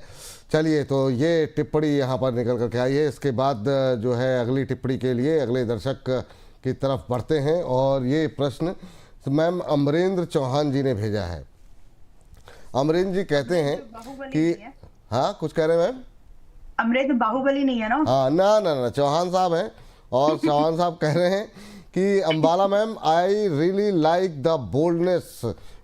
चलिए, तो ये टिप्पणी यहाँ पर निकल करके आई है। इसके बाद जो है अगली टिप्पणी के लिए अगले दर्शक की तरफ बढ़ते हैं, और ये प्रश्न मैम अमरेंद्र चौहान जी ने भेजा है। अमरेंद्र जी कहते हैं कि हाँ, कुछ कह रहे हैं मैम? अमरेंद्र बाहुबली नहीं है ना? हाँ, ना, चौहान साहब हैं, और चौहान साहब कह रहे हैं कि Ambala ma'am, I really like the boldness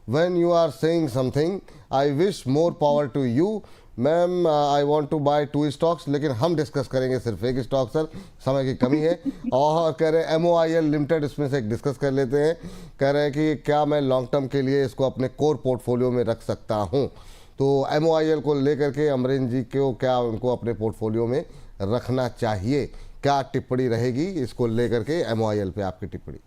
when you are saying something, I wish more power to you ma'am, I want to buy 2 stocks, लेकिन हम डिस्कस करेंगे सिर्फ एक स्टॉक सर, समय की कमी है। और कह रहे हैं MOIL लिमिटेड, इसमें से एक डिस्कस कर लेते हैं। कह रहे हैं कि क्या मैं लॉन्ग टर्म के लिए इसको अपने कोर पोर्टफोलियो में रख सकता हूं? तो MOIL को लेकर के अमरेंद्र जी को क्या उनको अपने पोर्टफोलियो में रखना चाहिए? क्या टिप्पणी रहेगी इसको लेकर के? MOIL पे आपकी टिप्पणी।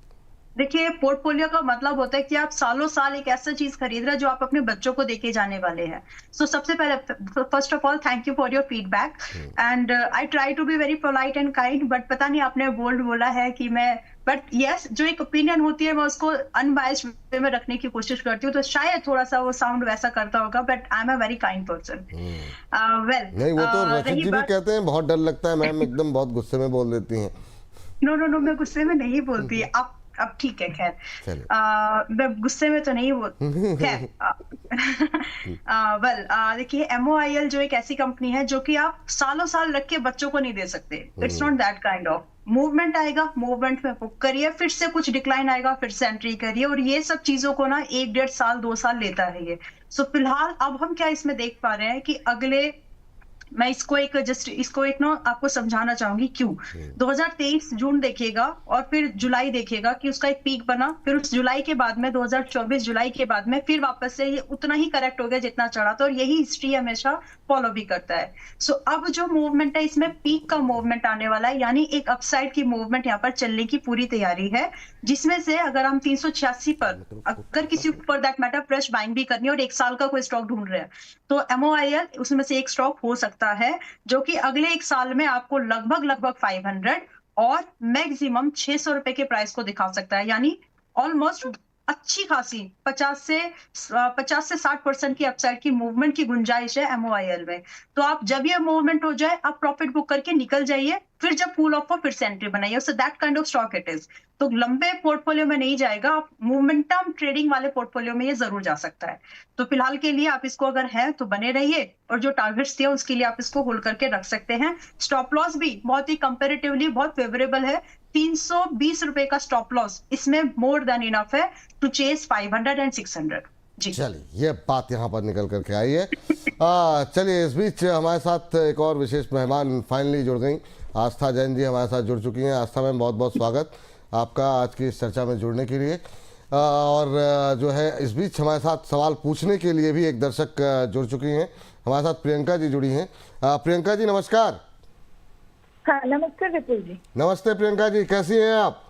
देखिए, पोर्टफोलियो का मतलब होता है कि आप सालों साल एक ऐसा चीज खरीद रहे हैं जो आप अपने बच्चों को देके जाने वाले हैं। सो सबसे पहले, first of all, thank you for your feedback, and I try to be very polite and kind, but पता नहीं आपने बोल्ड बोला है कि मैं, बट यस, जो एक ओपिनियन होती है मैं उसको अनबायस्ड वे में रखने की कोशिश करती हूँ, तो शायद थोड़ा सा वो साउंड वैसा करता होगा, but I am a very kind person. Well, नहीं, वो तो रचित जी भी कहते हैं बहुत डर लगता है मैम, एकदम बहुत गुस्से में बोल देती हैं। नो, मैं गुस्से में नहीं बोलती। अब ठीक है, खैर, मैं गुस्से में तो नहीं बोल, खैर। वेल, देखिए, MOIL जो एक ऐसी कंपनी है जो कि आप सालों साल रख के बच्चों को नहीं दे सकते। It's not that kind of. Movement आएगा, मूवमेंट में बुक करिए, फिर से कुछ डिक्लाइन आएगा, फिर से एंट्री करिए, और ये सब चीजों को ना 1-1.5 साल 2 साल लेता है ये। सो फिलहाल अब हम क्या इसमें देख पा रहे हैं कि अगले, मैं इसको एक ना आपको समझाना चाहूंगी क्यों। 2023 जून देखिएगा और फिर जुलाई देखिएगा कि उसका एक पीक बना, फिर उस जुलाई के बाद में 2024 जुलाई के बाद में फिर वापस से ये उतना ही करेक्ट हो गया जितना चढ़ा था, और यही हिस्ट्री हमेशा फॉलो भी करता है। सो अब जो मूवमेंट है इसमें पीक का मूवमेंट आने वाला है, यानी एक अपसाइड की मूवमेंट यहाँ पर चलने की पूरी तैयारी है, जिसमें से अगर हम 386 पर, अगर किसी पर दैट मैटर फ्रेश बाइंग भी करनी है और एक साल का कोई स्टॉक ढूंढ रहे हैं, तो MOIL उसमें से एक स्टॉक हो सकता है जो कि अगले एक साल में आपको लगभग 500 और मैक्सिमम 600 रुपए के प्राइस को दिखा सकता है, यानी ऑलमोस्ट अच्छी खासी 50 से 60% की अपसाइड की मूवमेंट की गुंजाइश है MOIL में। तो आप जब ये मूवमेंट हो जाए आप प्रॉफिट बुक करके निकल जाइए, फिर जब कूल ऑफ हो फिर से एंट्री बनाइए। So that kind of stock it is. तो लंबे पोर्टफोलियो में नहीं जाएगा, आप मोमेंटम ट्रेडिंग वाले पोर्टफोलियो में ये जरूर जा सकता है। तो फिलहाल के लिए आप इसको अगर है तो बने रहिए, और जो टारगेट्स दिए उसके लिए आप इसको होल्ड करके रख सकते हैं। स्टॉप लॉस भी बहुत ही कंपेरेटिवली बहुत फेवरेबल है। 320 रुपए का स्टॉप लॉस इसमें मोर देन इनफ है टू चेस 500 एंड 600। जी चलिए, ये बात यहाँ पर निकल करके आई है। चलिए, इस बीच हमारे साथ एक और विशेष मेहमान फाइनली जुड़ गई। आस्था जैन जी हमारे साथ जुड़ चुकी हैं। आस्था मैम, बहुत बहुत स्वागत आपका आज की इस चर्चा में जुड़ने के लिए। और जो है इस बीच हमारे साथ सवाल पूछने के लिए भी एक दर्शक जुड़ चुकी हैं। हमारे साथ प्रियंका जी जुड़ी हैं। प्रियंका जी नमस्कार। हाँ नमस्ते विपुल जी। नमस्ते प्रियंका जी, कैसी हैं आप?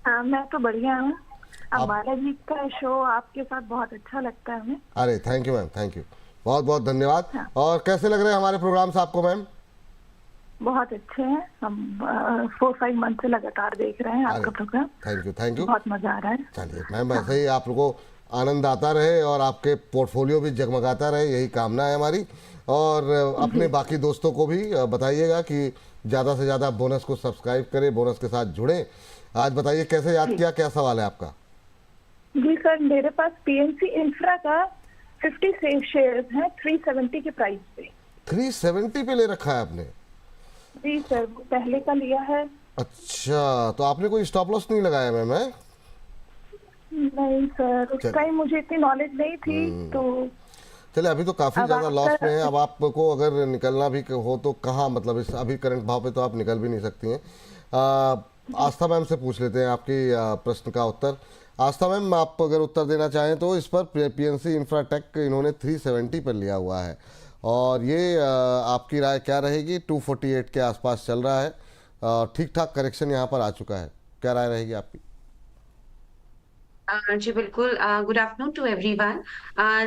हाँ मैं तो बढ़िया हूँ। अम्बाला जी का शो आपके साथ बहुत अच्छा लगता है हमें। अरे thank you ma'am, thank you, बहुत बहुत धन्यवाद। हाँ। और कैसे लग रहे हैं हमारे प्रोग्राम्स आपको मैम? बहुत अच्छे हैं, हम 4-5 मंथ से लगातार देख रहे हैं आपका programme. Thank you, thank you. बहुत मजा आ रहा है। चलिए मैम, ऐसे ही आप लोगों को आनंद आता रहे और आपके पोर्टफोलियो भी जगमगाता रहे, यही कामना है हमारी। और अपने बाकी दोस्तों को भी बताइएगा कि ज़्यादा से ज़्यादा बोनस को सब्सक्राइब करें, बोनस के साथ जुड़ें। आज बताइए कैसे याद किया, क्या सवाल है आपका? जी सर, मेरे पास PNC इंफ्रा का 50 शेयर्स हैं 370 के प्राइस पे। 370 पे ले रखा है आपने? जी सर, वो पहले का लिया है। अच्छा, तो आपने कोई स्टॉप लॉस नहीं लगाया मैम? है नहीं सर, उस टाइम मुझे इतनी नॉलेज नहीं थी। तो चले, अभी तो काफ़ी ज़्यादा लॉस में है। अब आपको अगर निकलना भी हो तो कहाँ, मतलब इस अभी करंट भाव पे तो आप निकल भी नहीं सकती हैं। आस्था मैम से पूछ लेते हैं आपकी प्रश्न का उत्तर। आस्था मैम, आप अगर उत्तर देना चाहें तो इस पर PNC इंफ्राटेक इन्होंने 370 पर लिया हुआ है, और ये आपकी राय क्या रहेगी? 248 के आसपास चल रहा है, ठीक ठाक करेक्शन यहाँ पर आ चुका है, क्या राय रहेगी आपकी? जी बिल्कुल। Good afternoon to everyone.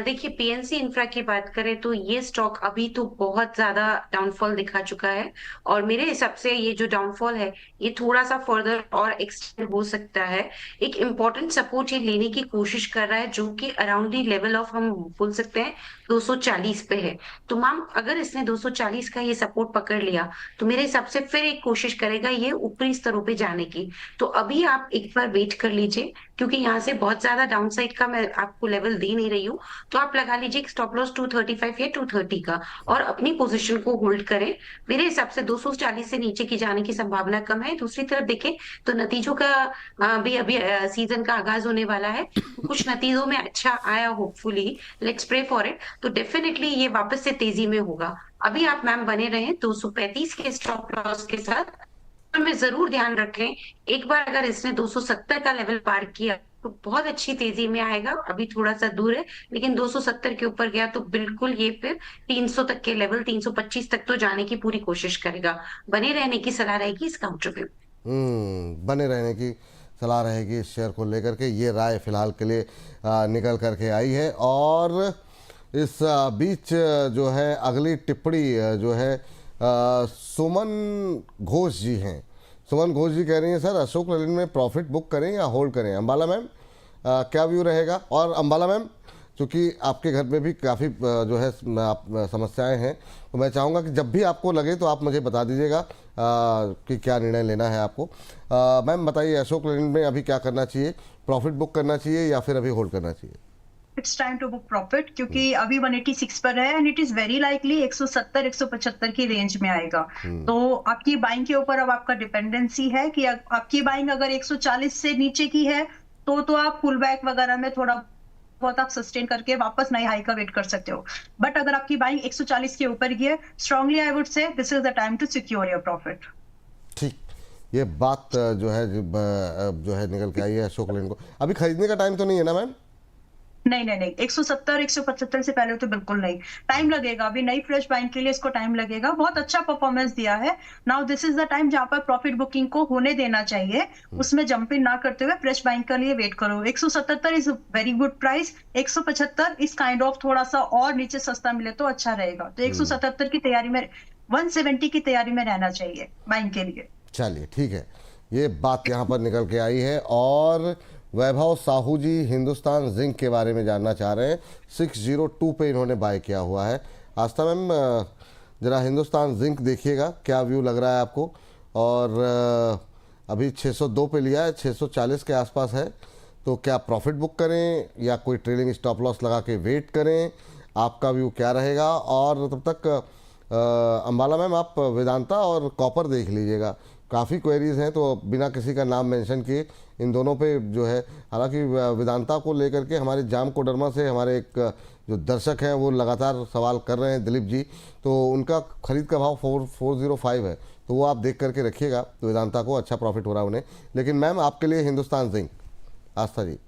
देखिए, PNC इंफ्रा की बात करें तो ये स्टॉक अभी तो बहुत ज्यादा डाउनफॉल दिखा चुका है, और मेरे हिसाब से ये जो डाउनफॉल है ये थोड़ा सा फर्दर और एक्सटेंड हो सकता है। एक इम्पोर्टेंट सपोर्ट ये लेने की कोशिश कर रहा है जो कि अराउंड दी लेवल ऑफ, हम बोल सकते हैं 240 पे है। तो मैम, अगर इसने 240 का ये सपोर्ट पकड़ लिया तो मेरे हिसाब से फिर एक कोशिश करेगा ये ऊपरी स्तरों पे जाने की। तो अभी आप एक बार वेट कर लीजिए, क्योंकि यहाँ से बहुत ज्यादा डाउनसाइड का मैं आपको लेवल दे नहीं रही हूँ। तो आप लगा लीजिए स्टॉप लॉस 235 या 230 का, और अपनी पोजीशन को होल्ड करें। मेरे हिसाब से 240 से नीचे की जाने की संभावना कम है। दूसरी तरफ देखें तो नतीजों का भी अभी सीजन का आगाज होने वाला है। कुछ नतीजों में अच्छा आया, hopefully, let's pray for it, तो डेफिनेटली ये वापस से तेजी में होगा। अभी आप मैम बने रहे 235 के स्टॉप लॉस के साथ, में जरूर ध्यान रखें। एक बार अगर इसने 270 का लेवल पार किया तो बहुत अच्छी तेजी में आएगा। अभी थोड़ा सा दूर है, लेकिन 270 के ऊपर गया तो बिल्कुल ये फिर 300 तक के लेवल, 325 तक तो जाने की पूरी कोशिश करेगा। बने रहने की सलाह रहेगी इस काउंटर पे। बने रहने की सलाह रहेगी इस शेयर को लेकर के, ये राय फिलहाल के लिए निकल करके आई है। और इस बीच जो है अगली टिप्पणी जो है सुमन घोष जी हैं। सुमन घोष जी कह रही हैं, सर अशोक लेलैंड में प्रॉफिट बुक करें या होल्ड करें? अंबाला मैम क्या व्यू रहेगा? और अंबाला मैम, क्योंकि आपके घर में भी काफ़ी जो है समस्याएं हैं, तो मैं चाहूँगा कि जब भी आपको लगे तो आप मुझे बता दीजिएगा कि क्या निर्णय लेना है आपको। मैम बताइए, अशोक लेलैंड में अभी क्या करना चाहिए? प्रॉफिट बुक करना चाहिए या फिर अभी होल्ड करना चाहिए? It's time to book profit, क्योंकि अभी 186 पर है and it is very likely 170-175 की रेंज में आएगा। तो आपकी बाइंग के ऊपर अब आपका डिपेंडेंसी है कि आपकी बाइंग अगर 140 से नीचे की है तो आप पुल बैक वगैरह में थोड़ा बहुत आप सस्टेन करके वापस नई हाई का वेट कर सकते हो। बट अगर आपकी बाइंग 140 के ऊपर की है, strongly I would say this is the time to secure your profit. ठीक, ये बात जो है निकल के आई है अशोक लेलैंड को। अभी खरीदने का टाइम तो नहीं है ना मैम? नहीं 170-175 से पहले तो बिल्कुल नहीं। टाइम लगेगा, अभी नई फ्रेश बाइंग के लिए इसको टाइम लगेगा। बहुत अच्छा परफॉर्मेंस दिया है। Now this is the time जहां पर प्रॉफिट बुकिंग को होने देना चाहिए, उसमें जंप इन ना करते हुए फ्रेश बाइंग के लिए वेट करो। 177 इज वेरी गुड प्राइस। 175 इस काइंड ऑफ थोड़ा सा और नीचे सस्ता मिले तो अच्छा रहेगा। तो 177 की तैयारी में, 170 की तैयारी में रहना चाहिए बाइंग के लिए। चलिए ठीक है, ये बात यहाँ पर निकल के आई है। और वैभव साहू जी हिंदुस्तान जिंक के बारे में जानना चाह रहे हैं। 602 पे इन्होंने बाय किया हुआ है। आस्था मैम, ज़रा हिंदुस्तान जिंक देखिएगा, क्या व्यू लग रहा है आपको। और अभी 602 पे लिया है, 640 के आसपास है, तो क्या प्रॉफिट बुक करें या कोई ट्रेलिंग स्टॉप लॉस लगा के वेट करें, आपका व्यू क्या रहेगा। और तब तक अंबाला मैम आप वेदांता और कॉपर देख लीजिएगा, काफ़ी क्वेरीज हैं, तो बिना किसी का नाम मेंशन किए इन दोनों पे जो है, हालांकि वेदांता को लेकर के हमारे जाम कोडरमा से हमारे एक जो दर्शक हैं वो लगातार सवाल कर रहे हैं, दिलीप जी, तो उनका खरीद का भाव 405 है, तो वो आप देख करके रखिएगा। तो वेदांता को अच्छा प्रॉफिट हो रहा है उन्हें। लेकिन मैम आपके लिए हिंदुस्तान जिंक, आस्था जी।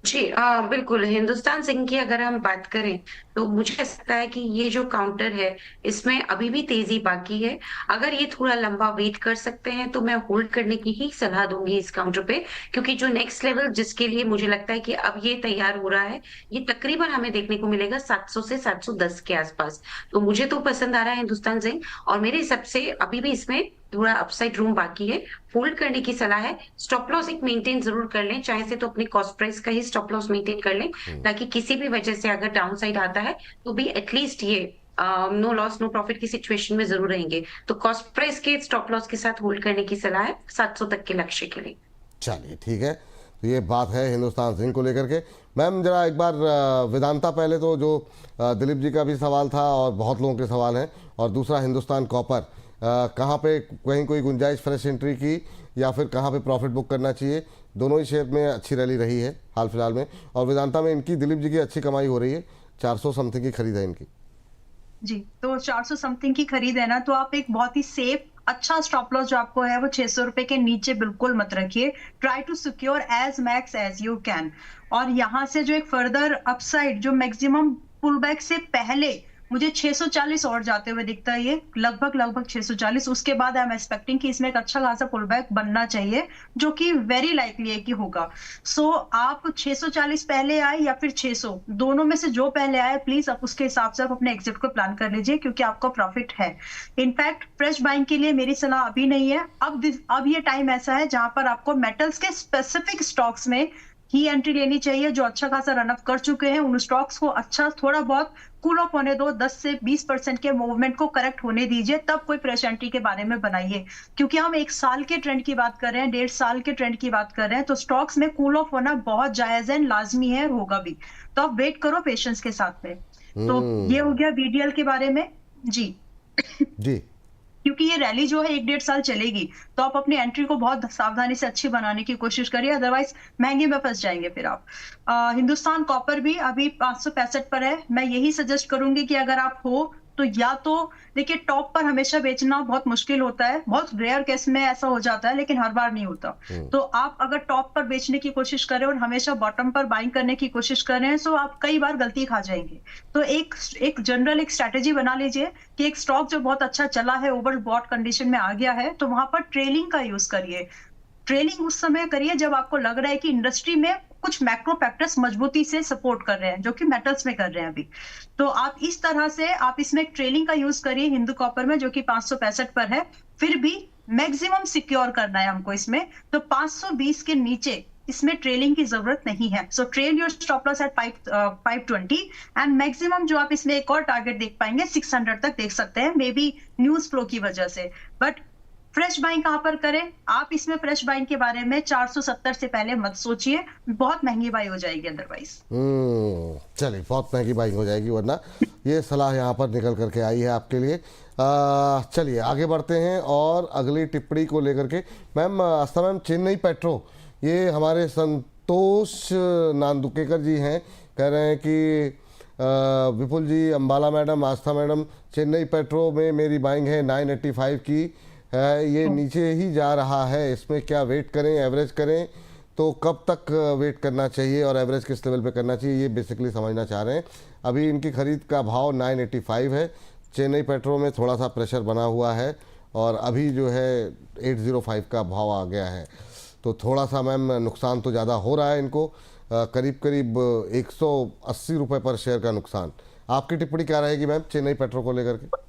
जी बिल्कुल, हिंदुस्तान जिंक की अगर हम बात करें तो मुझे ऐसा लगता है कि ये जो काउंटर है इसमें अभी भी तेजी बाकी है। अगर ये थोड़ा लंबा वेट कर सकते हैं तो मैं होल्ड करने की ही सलाह दूंगी इस काउंटर पे, क्योंकि जो नेक्स्ट लेवल जिसके लिए मुझे लगता है कि अब ये तैयार हो रहा है, ये तकरीबन हमें देखने को मिलेगा 700 से 710 के आसपास। तो मुझे तो पसंद आ रहा है हिंदुस्तान जिंक, और मेरे हिसाब से अभी भी इसमें थोड़ा अपसाइड रूम बाकी है, होल्ड करने की सलाह है। स्टॉप लॉस एक मेंटेन जरूर कर लें, चाहे से तो अपनी कॉस्ट प्राइस का ही स्टॉप लॉस मेंटेन कर लें, ताकि किसी भी वजह से अगर डाउन साइड आता है तो भी एटलीस्ट ये नो लॉस नो प्रॉफिट की सिचुएशन में जरूर रहेंगे। तो कॉस्ट प्राइस के स्टॉप लॉस के साथ होल्ड करने की सलाह है 700 तक के लक्ष्य के लिए। चलिए ठीक है, तो ये बात है हिंदुस्तान जिंक को लेकर के। मैम जरा एक बार वेदांता पहले तो, जो दिलीप जी का भी सवाल था और बहुत लोगों के सवाल हैं, और दूसरा हिंदुस्तान कॉपर, कहाँ पे कहीं कोई गुंजाइश फ्रेश एंट्री की या फिर कहाँ पे प्रॉफिट बुक करना चाहिए। दोनों ही शेयर में अच्छी रैली रही है हाल फिलहाल में, और वेदांता में इनकी दिलीप जी की अच्छी कमाई हो रही है, 400 समथिंग की खरीद है इनकी। जी, तो 400 समथिंग की खरीद है ना, तो आप एक बहुत ही सेफ अच्छा स्टॉप लॉस जो आपको है वो 600 रुपए के नीचे बिल्कुल मत रखिए। Try to secure as max as you can. और यहाँ से जो एक फर्दर अपसाइड जो मैक्सिमम पुल बैक से पहले मुझे 640 और जाते हुए दिखता है, ये लगभग 640, उसके बाद आई एम एक्सपेक्टिंग कि इसमें एक अच्छा खासा पुल बैक बनना चाहिए, जो कि वेरी लाइकली है कि होगा। सो आप 640 पहले आए या फिर 600, दोनों में से जो पहले आए प्लीज आप उसके हिसाब से आप अपने एग्जिट को प्लान कर लीजिए, क्योंकि आपको प्रॉफिट है। इनफैक्ट फ्रेश बाइंग के लिए मेरी सलाह अभी नहीं है। अब ये टाइम ऐसा है जहां पर आपको मेटल्स के स्पेसिफिक स्टॉक्स में ही एंट्री लेनी चाहिए, जो अच्छा खासा रनअप कर चुके हैं। उन स्टॉक्स को अच्छा थोड़ा बहुत कूल ऑफ होने दो, 10 से 20% के मूवमेंट को करेक्ट होने दीजिए, तब कोई फ्रेश एंट्री के बारे में बनाइए। क्योंकि हम 1 साल के ट्रेंड की बात कर रहे हैं, 1.5 साल के ट्रेंड की बात कर रहे हैं, तो स्टॉक्स में कूल ऑफ होना बहुत जायज है, लाजमी है, होगा भी। तो आप वेट करो पेशेंस के साथ में। तो ये हो गया बीडीएल के बारे में। जी जी, क्योंकि ये रैली जो है 1-1.5 साल चलेगी, तो आप अपनी एंट्री को बहुत सावधानी से अच्छी बनाने की कोशिश करिए, अदरवाइज महंगे में फंस जाएंगे फिर आप। हिंदुस्तान कॉपर भी अभी 565 पर है। मैं यही सजेस्ट करूंगी कि अगर आप हो तो या तो देखिए, टॉप पर हमेशा बेचना बहुत मुश्किल होता है, बहुत रेयर केस में ऐसा हो जाता है, लेकिन हर बार नहीं होता। तो आप अगर टॉप पर बेचने की कोशिश करें और हमेशा बॉटम पर बाइंग करने की कोशिश कर रहे हैं, तो आप कई बार गलती खा जाएंगे। तो एक जनरल एक स्ट्रेटेजी बना लीजिए कि एक स्टॉक जो बहुत अच्छा चला है, ओवर बॉट कंडीशन में आ गया है, तो वहां पर ट्रेलिंग का यूज करिए। ट्रेलिंग उस समय करिए जब आपको लग रहा है कि इंडस्ट्री में कुछ मैक्रो फैक्टर्स मजबूती से सपोर्ट कर रहे हैं, जो कि मेटल्स में कर रहे हैं अभी। तो आप इस तरह से आप इसमें ट्रेलिंग का यूज करिए हिंदू कॉपर में, जो कि 565 पर है। फिर भी मैक्सिमम सिक्योर करना है हमको इसमें, तो 520 के नीचे इसमें ट्रेलिंग की जरूरत नहीं है। So trail your stop loss at 520 and maximum जो आप इसमें एक और टारगेट देख पाएंगे 600 तक देख सकते हैं, मे बी न्यूज फ्लो की वजह से। बट फ्रेश बाइंग कहां पर करें आप? इसमें फ्रेश बाइंग के बारे में 470 से पहले मत सोचिए, बहुत महंगी बाई हो जाएगी अदरवाइज। चलिए, बहुत महंगी बाइंग हो जाएगी वरना। ये सलाह यहाँ पर निकल करके आई है आपके लिए। चलिए आगे बढ़ते हैं और अगली टिप्पणी को लेकर के। मैम आस्था मैम, चेन्नई पेट्रो, ये हमारे संतोष नांदुकेकर जी हैं, कह रहे हैं कि विपुल जी, अंबाला मैडम, आस्था मैडम, चेन्नई पेट्रो में मेरी बाइंग है 985 की है, ये नीचे ही जा रहा है, इसमें क्या वेट करें, एवरेज करें, तो कब तक वेट करना चाहिए और एवरेज किस लेवल पे करना चाहिए, ये बेसिकली समझना चाह रहे हैं। अभी इनकी खरीद का भाव 985 है। चेन्नई पेट्रो में थोड़ा सा प्रेशर बना हुआ है और अभी जो है 805 का भाव आ गया है, तो थोड़ा सा मैम नुकसान तो ज़्यादा हो रहा है इनको, करीब करीब 180 रुपये पर शेयर का नुकसान। आपकी टिप्पणी क्या रहेगी मैम चेन्नई पेट्रो को लेकर के?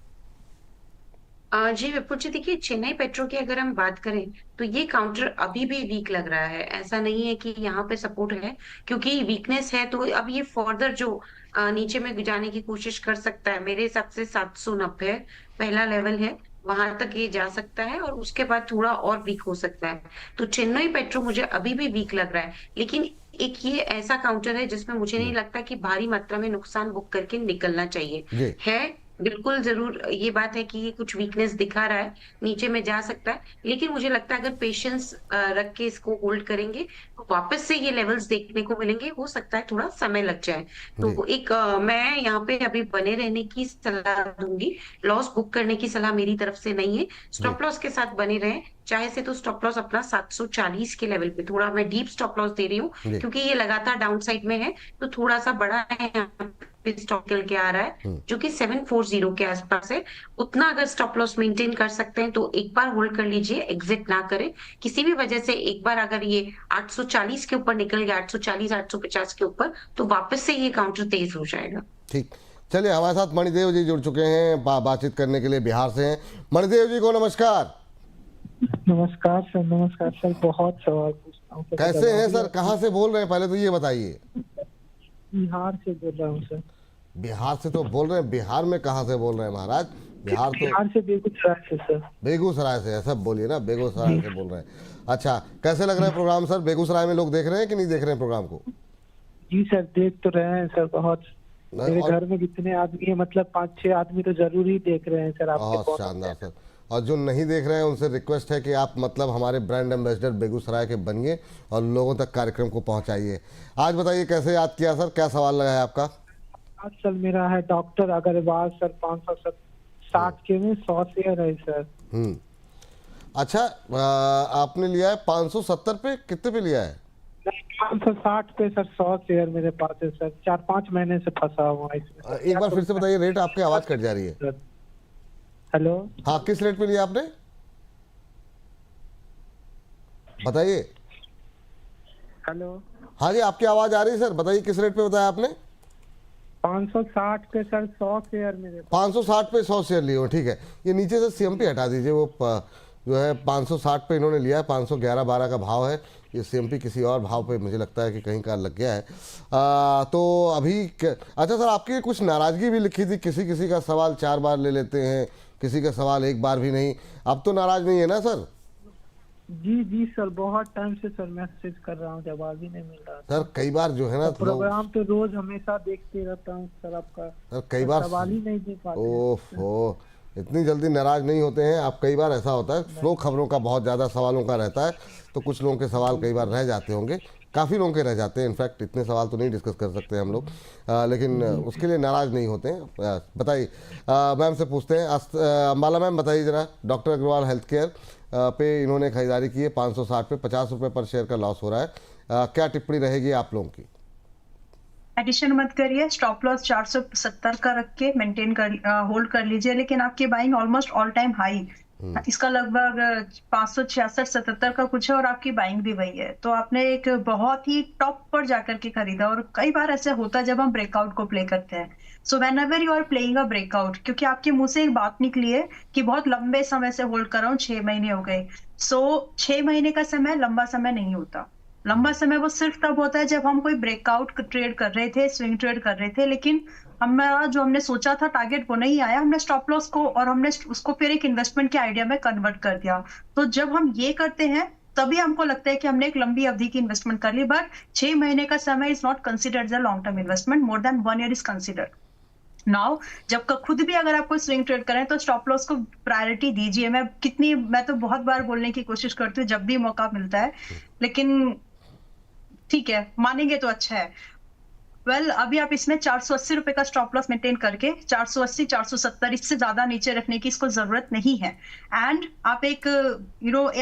जी विपुल जी, देखिए चेन्नई पेट्रो की अगर हम बात करें तो ये काउंटर अभी भी वीक लग रहा है। ऐसा नहीं है कि यहाँ पे सपोर्ट है, क्योंकि वीकनेस है तो अब ये फर्दर जो नीचे में जाने की कोशिश कर सकता है। मेरे हिसाब से 790 पहला लेवल है, वहां तक ये जा सकता है और उसके बाद थोड़ा और वीक हो सकता है। तो चेन्नई पेट्रो मुझे अभी भी वीक लग रहा है, लेकिन एक ये ऐसा काउंटर है जिसमें मुझे नहीं लगता कि भारी मात्रा में नुकसान बुक करके निकलना चाहिए। जी है बिल्कुल जरूर ये बात है कि ये कुछ वीकनेस दिखा रहा है, नीचे में जा सकता है, लेकिन मुझे लगता है अगर पेशेंस रख के इसको होल्ड करेंगे तो वापस से ये लेवल्स देखने को मिलेंगे। हो सकता है थोड़ा समय लग जाए। जी तो एक मैं यहाँ पे अभी बने रहने की सलाह दूंगी, लॉस बुक करने की सलाह मेरी तरफ से नहीं है। जी स्टॉप लॉस के साथ बने रहें, चाहे से तो स्टॉप लॉस अपना 740 के लेवल पे, थोड़ा मैं डीप स्टॉप लॉस दे रही हूँ जी। क्योंकि ये लगातार डाउन साइड में है, तो थोड़ा सा बड़ा है यहाँ पे स्टॉप निकल के आ रहा है जो कि 740 के आसपास है। उतना अगर स्टॉप लॉस मेंटेन कर सकते हैं तो एक बार होल्ड कर लीजिए, एग्जिट ना करें। किसी भी वजह से एक बार अगर ये 840 के ऊपर निकल गया, 840 850 के ऊपर, तो वापस से ये काउंटर तेज हो जाएगा। ठीक, चलिए हमारे साथ मणिदेव जी जुड़ चुके हैं बातचीत करने के लिए, बिहार से हैं। मणिदेव जी को नमस्कार। नमस्कार सर, नमस्कार सर। बहुत सवाल पूछता हूँ सर। कैसे हैं सर, कहाँ से बोल रहे हैं, पहले तो ये बताइए। बिहार से बोल रहा हूँ सर। बिहार से तो बोल रहे हैं, बिहार में कहाँ से बोल रहे हैं महाराज? बिहार तो बिहार से बेगूसराय से सर। बेगूसराय से है, सब बोलिए ना, बेगूसराय से बोल रहे हैं। अच्छा, कैसे लग रहा है प्रोग्राम सर? बेगूसराय में लोग देख रहे हैं कि नहीं देख रहे हैं प्रोग्राम को? जी सर, देख तो रहे हैं सर। बहुत मेरे और- घर में जितने आदमी है, मतलब 5-6 आदमी तो जरूर ही देख रहे हैं सर आपके बहुत शानदार सर। और जो नहीं देख रहे हैं उनसे रिक्वेस्ट है कि आप मतलब हमारे ब्रांड एम्बेसडर बेगूसराय के बनिए और लोगों तक कार्यक्रम को पहुंचाइए। आज बताइए कैसे याद किया सर, क्या सवाल लगा है आपका? आज सर मेरा है डॉक्टर अग्रवाल सर, 560 के में 100 शेयर है सर। अच्छा, आपने लिया है 570 पे, कितने पे लिया है? 560 पे सर 100 शेयर मेरे पास है सर। 4-5 महीने से फंसा हुआ है इसमें। एक बार फिर से बताइए रेट, आपकी आवाज कट जा रही है। सर हेलो, हाँ, किस रेट पे लिया आपने बताइए? हेलो। हाँ जी, आपकी आवाज आ रही है सर, बताइए किस रेट पे बताया आपने? 560 पे सर 100 शेयर मेरे पास। 560 पे 100 शेयर लिए हो, ठीक है। ये नीचे से सीएमपी हटा दीजिए, वो जो है 560 पे इन्होंने लिया है, 511-12 का भाव है। ये सीएमपी किसी और भाव पे मुझे लगता है कि कहीं का लग गया है। तो अभी अच्छा सर, आपकी कुछ नाराजगी भी लिखी थी, किसी किसी का सवाल 4 बार ले लेते हैं, किसी का सवाल 1 बार भी नहीं। अब तो नाराज नहीं है ना सर? जी जी सर, बहुत टाइम से सर मैसेज कर रहा हूँ, जवाब ही नहीं मिल रहा सर कई बार जो है ना प्रोग्राम तो रोज हमेशा देखते रहता हूँ सर आपका। सर कई बार सवाल ही नहीं दे पाते। ओहो, इतनी जल्दी नाराज नहीं होते हैं आप। कई बार ऐसा होता है, फ्लो खबरों का बहुत ज़्यादा सवालों का रहता है, तो कुछ लोगों के सवाल कई बार रह जाते होंगे, काफ़ी लोगों के रह जाते हैं। इनफैक्ट इतने सवाल तो नहीं डिस्कस कर सकते हम लोग, लेकिन उसके लिए नाराज़ नहीं होते हैं। बताइए, मैम से पूछते हैं। अम्बाला मैम बताइए ज़रा, डॉक्टर अग्रवाल हेल्थ केयर पे इन्होंने खरीदारी की है 560 पे, 50 रुपये पर शेयर का लॉस हो रहा है। क्या टिप्पणी रहेगी आप लोगों की? एडिशन मत करिए, स्टॉप लॉस 470 का रख के मेंटेन कर होल्ड कर लीजिए, लेकिन आपकी buying almost all time high, इसका लगभग 566-77 का कुछ है और आपकी बाइंग भी वही है। तो आपने एक बहुत ही टॉप पर जाकर के खरीदा, और कई बार ऐसे होता है जब हम ब्रेकआउट को प्ले करते हैं। So whenever you are playing a breakout, क्योंकि आपके मुंह से एक बात निकली है कि बहुत लंबे समय से होल्ड कर रहा हूँ, 6 महीने हो गए। सो 6 महीने का समय लंबा समय नहीं होता। लंबा समय वो सिर्फ तब होता है जब हम कोई ब्रेकआउट ट्रेड कर रहे थे, स्विंग ट्रेड कर रहे थे, लेकिन हमारा जो हमने सोचा था टारगेट वो नहीं आया, हमने स्टॉप लॉस को और हमने उसको फिर एक इन्वेस्टमेंट के आइडिया में कन्वर्ट कर दिया। तो जब हम ये करते हैं तभी हमको लगता है कि हमने एक लंबी अवधि की इन्वेस्टमेंट कर ली, बट 6 महीने का समय is not considered as a long term investment, more than 1 year is considered. Now जब खुद भी अगर आप कोई स्विंग ट्रेड करें तो स्टॉप लॉस को प्रायोरिटी दीजिए। मैं तो बहुत बार बोलने की कोशिश करती हूँ जब भी मौका मिलता है, लेकिन ठीक है, मानेंगे तो अच्छा है। अभी आप इसमें 480 रुपए का स्टॉप लॉस मेंटेन करके 480 470 इससे ज्यादा नीचे रखने की इसको जरूरत नहीं है। एंड आप एक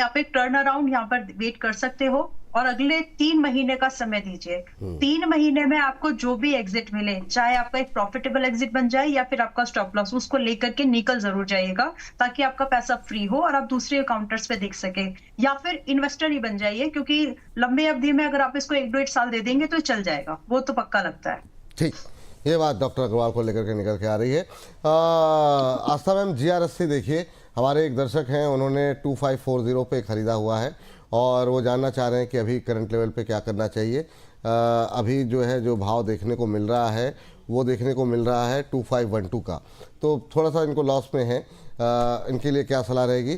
आप एक टर्न अराउंड यहाँ पर वेट कर सकते हो और अगले 3 महीने का समय दीजिए। 3 महीने में आपको जो भी एग्जिट मिले, चाहे आपका एक प्रॉफिटेबल एग्जिट बन जाए या फिर आपका स्टॉप लॉस, उसको लेकर के निकल जरूर जाइएगा, ताकि आपका पैसा फ्री हो और आप दूसरे काउंटर्स पे देख सके, या फिर इन्वेस्टर ही बन जाइए, क्योंकि लंबे अवधि में अगर आप इसको 1-2 साल दे देंगे तो चल जाएगा, वो तो पक्का लगता है। ठीक, ये बात डॉक्टर अग्रवाल को लेकर के निकल के आ रही है। आस्था मैम, जीआरएससी देखिए हमारे एक दर्शक हैं, उन्होंने 2540 पे ख़रीदा हुआ है और वो जानना चाह रहे हैं कि अभी करंट लेवल पे क्या करना चाहिए। अभी जो है जो भाव देखने को मिल रहा है वो देखने को मिल रहा है 2512 का, तो थोड़ा सा इनको लॉस में है। इनके लिए क्या सलाह रहेगी?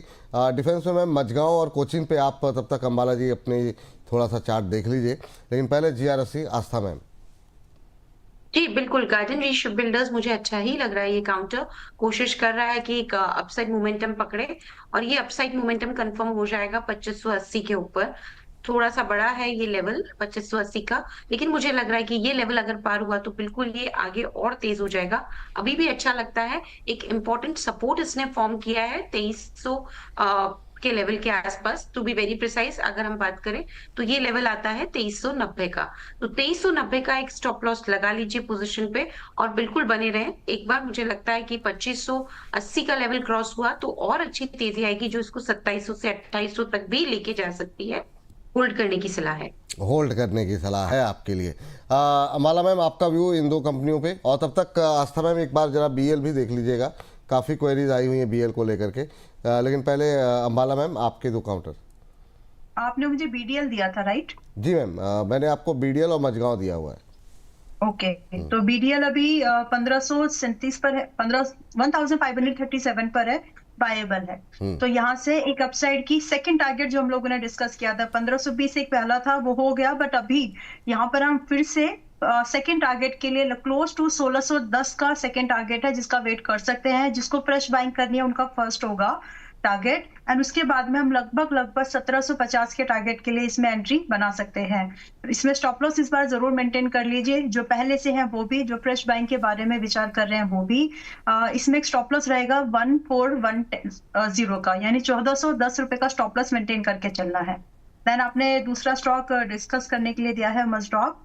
डिफेंस में मैम मझगांव और कोचिन पे आप तब तक अम्बाला जी अपनी थोड़ा सा चार्ट देख लीजिए, लेकिन पहले GR80 आस्था मैम। जी बिल्कुल, गार्डन रीच शिप बिल्डर्स मुझे अच्छा ही लग रहा है। ये काउंटर कोशिश कर रहा है कि एक अपसाइड मोमेंटम पकड़े और ये अपसाइड मोमेंटम कंफर्म हो जाएगा 2580 के ऊपर। थोड़ा सा बड़ा है ये लेवल 2580 का, लेकिन मुझे लग रहा है कि ये लेवल अगर पार हुआ तो बिल्कुल ये आगे और तेज हो जाएगा। अभी भी अच्छा लगता है। एक इम्पोर्टेंट सपोर्ट इसने फॉर्म किया है 2300 के लेवल के आसपास, टू बी वेरी प्रिसाइज अगर हम बात करें तो ये लेवल आता है 2390 का। तो 2390 का एक स्टॉप लॉस लगा लीजिए पोजीशन पे और बिल्कुल बने रहें। एक बार मुझे लगता है कि 2580 का लेवल क्रॉस हुआ तो और अच्छी तेजी आएगी, जो इसको 2700 से 2800 तक भी लेके जा सकती है। होल्ड करने की सलाह है। होल्ड करने की सलाह है आपके लिए। अम्बाला मैम, आपका व्यू इन दो कंपनियों पे, और तब तक आस्था मैम एक बार जरा BL भी देख लीजिएगा, काफ़ी क्वेरीज आई हुई हैं BL को लेकर के। लेकिन पहले अम्बाला मैम आपके दो काउंटर। आपने मुझे BDL दिया था, राइट? जी मैम, मैंने आपको BDL और मझगांव दिया हुआ है। ओके, तो BDL अभी 1537 पर है, 1537 पर है, बायेबल है। तो यहाँ से एक अपसाइड की सेकंड टारगेट जो हम लोगों ने डिस्कस किया था 1520 एक पहला था, वो हो गया, बट अभी यहाँ पर हम फिर से सेकंड टारगेट के लिए क्लोज टू 1610 का सेकंड टारगेट है, जिसका वेट कर सकते हैं। जिसको फ्रेश बाइंग करनी है उनका फर्स्ट होगा टारगेट, एंड उसके बाद में हम लगभग 1750 के टारगेट के लिए इसमें एंट्री बना सकते हैं। इसमें स्टॉप लॉस इस बार जरूर मेंटेन कर लीजिए, जो पहले से हैं वो भी, जो फ्रेश बाइंग के बारे में विचार कर रहे हैं वो भी। इसमें एक स्टॉप लॉस रहेगा 14110 का, यानी 1410 रुपए का स्टॉप लॉस मेंटेन करके चलना है। देन आपने दूसरा स्टॉक डिस्कस करने के लिए दिया है मस्टॉक,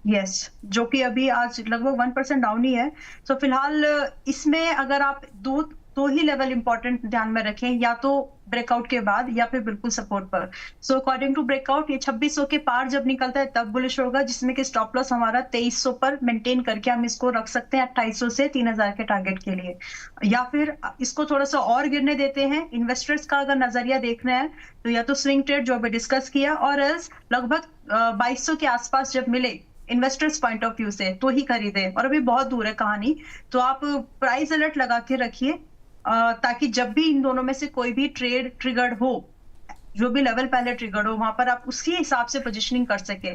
यस, जो कि अभी आज लगभग 1% डाउन ही है। तो फिलहाल इसमें अगर आप दो ही लेवल इंपॉर्टेंट ध्यान में रखें, या तो ब्रेकआउट के बाद या फिर बिल्कुल सपोर्ट पर। सो अकॉर्डिंग टू ब्रेकआउट ये 2600 के पार जब निकलता है तब बुलिश होगा, जिसमें कि स्टॉप लॉस हमारा 2300 पर मेंटेन करके हम इसको रख सकते हैं 2800 से 3000 के टारगेट के लिए, या फिर इसको थोड़ा सा और गिरने देते हैं। इन्वेस्टर्स का अगर नजरिया देखना है तो या तो स्विंग ट्रेड जो अभी डिस्कस किया, और एल्स लगभग 2200 के आसपास जब मिले इन्वेस्टर्स पॉइंट ऑफ व्यू से तो ही खरीदे, और अभी बहुत दूर है कहानी। तो आप प्राइस अलर्ट लगा के रखिए, ताकि जब भी इन दोनों में से कोई भी ट्रेड ट्रिगर्ड हो, जो भी लेवल पहले ट्रिगर्ड हो, वहां पर आप उसी हिसाब से पोजिशनिंग कर सके।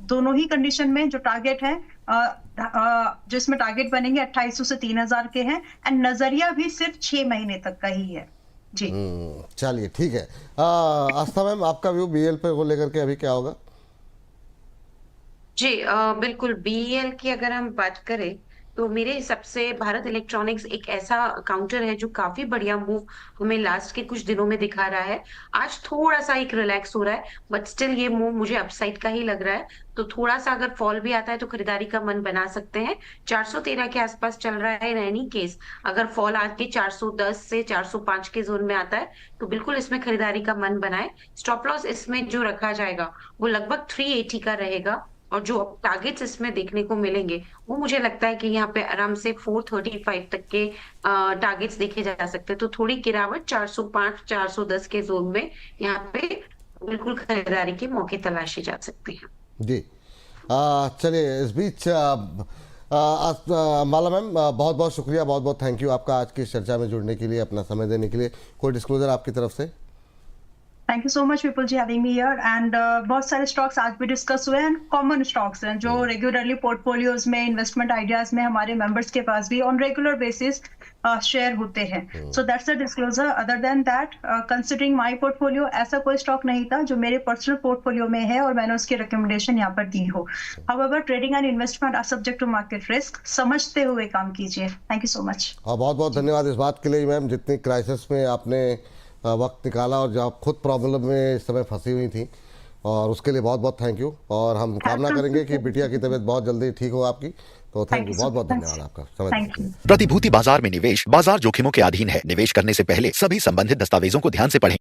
दोनों ही कंडीशन में जो टारगेट है, जो इसमें टारगेट बनेंगे 2800 से 3000 के हैं, एंड नजरिया भी सिर्फ 6 महीने तक का ही है जी। चलिए ठीक है। आस्था मैम, आपका व्यू BL पे को लेकर के अभी क्या होगा? जी बिल्कुल, BEL की अगर हम बात करें तो मेरे हिसाब से भारत इलेक्ट्रॉनिक्स एक ऐसा काउंटर है जो काफी बढ़िया मूव हमें लास्ट के कुछ दिनों में दिखा रहा है। आज थोड़ा सा एक रिलैक्स हो रहा है, बट स्टिल ये मूव मुझे अपसाइड का ही लग रहा है। तो थोड़ा सा अगर फॉल भी आता है तो खरीदारी का मन बना सकते हैं। 413 के आसपास चल रहा है इन एनी केस। अगर फॉल आके 410 से 405 के जोन में आता है तो बिल्कुल इसमें खरीदारी का मन बनाए। स्टॉप लॉस इसमें जो रखा जाएगा वो लगभग 380 का रहेगा, और जो टारगेट्स इसमें देखने को मिलेंगे वो मुझे लगता है कि यहाँ पे आराम से 435 तक के टारगेट्स देखे जा सकते हैं। तो थोड़ी गिरावट 405 410 के जोन में यहाँ पे बिल्कुल खरीदारी के मौके तलाशे जा सकते हैं जी। चलिए, इस बीच माला मैम, बहुत बहुत शुक्रिया, बहुत बहुत थैंक यू आपका आज की इस चर्चा में जुड़ने के लिए, अपना समय देने के लिए। कोई डिस्क्लोजर आपकी तरफ से? Thank you so much Vipul ji having me here, and बहुत सारे स्टॉक्स आज भी डिस्कस हुए हैं, कॉमन स्टॉक्स हैं जो रेगुलरली पोर्टफोलियोज में, इन्वेस्टमेंट आइडियाज में हमारे मेंबर्स के पास भी ऑन रेगुलर बेसिस शेयर होते हैं। So that's the disclosure. Other than that, considering my portfolio, ऐसा कोई स्टॉक नहीं था जो मेरे पर्सनल पोर्टफोलियो में है और मैंने उसकी रिकमेंडेशन यहाँ पर दी हो। However, trading and investment are subject to market risk, समझते हुए काम कीजिए। Thank you so much. बहुत बहुत धन्यवाद इस बात के लिए मैम, जितनी क्राइसिस में आपने वक्त निकाला और जो आप खुद प्रॉब्लम में इस समय फंसी हुई थी, और उसके लिए बहुत बहुत थैंक यू। और हम कामना करेंगे कि बिटिया की तबीयत बहुत जल्दी ठीक हो आपकी। तो थैंक यू, बहुत बहुत धन्यवाद आपका समय देने के लिए। प्रतिभूति बाजार में निवेश बाजार जोखिमों के अधीन है। निवेश करने से पहले सभी संबंधित दस्तावेजों को ध्यान से पढ़ें।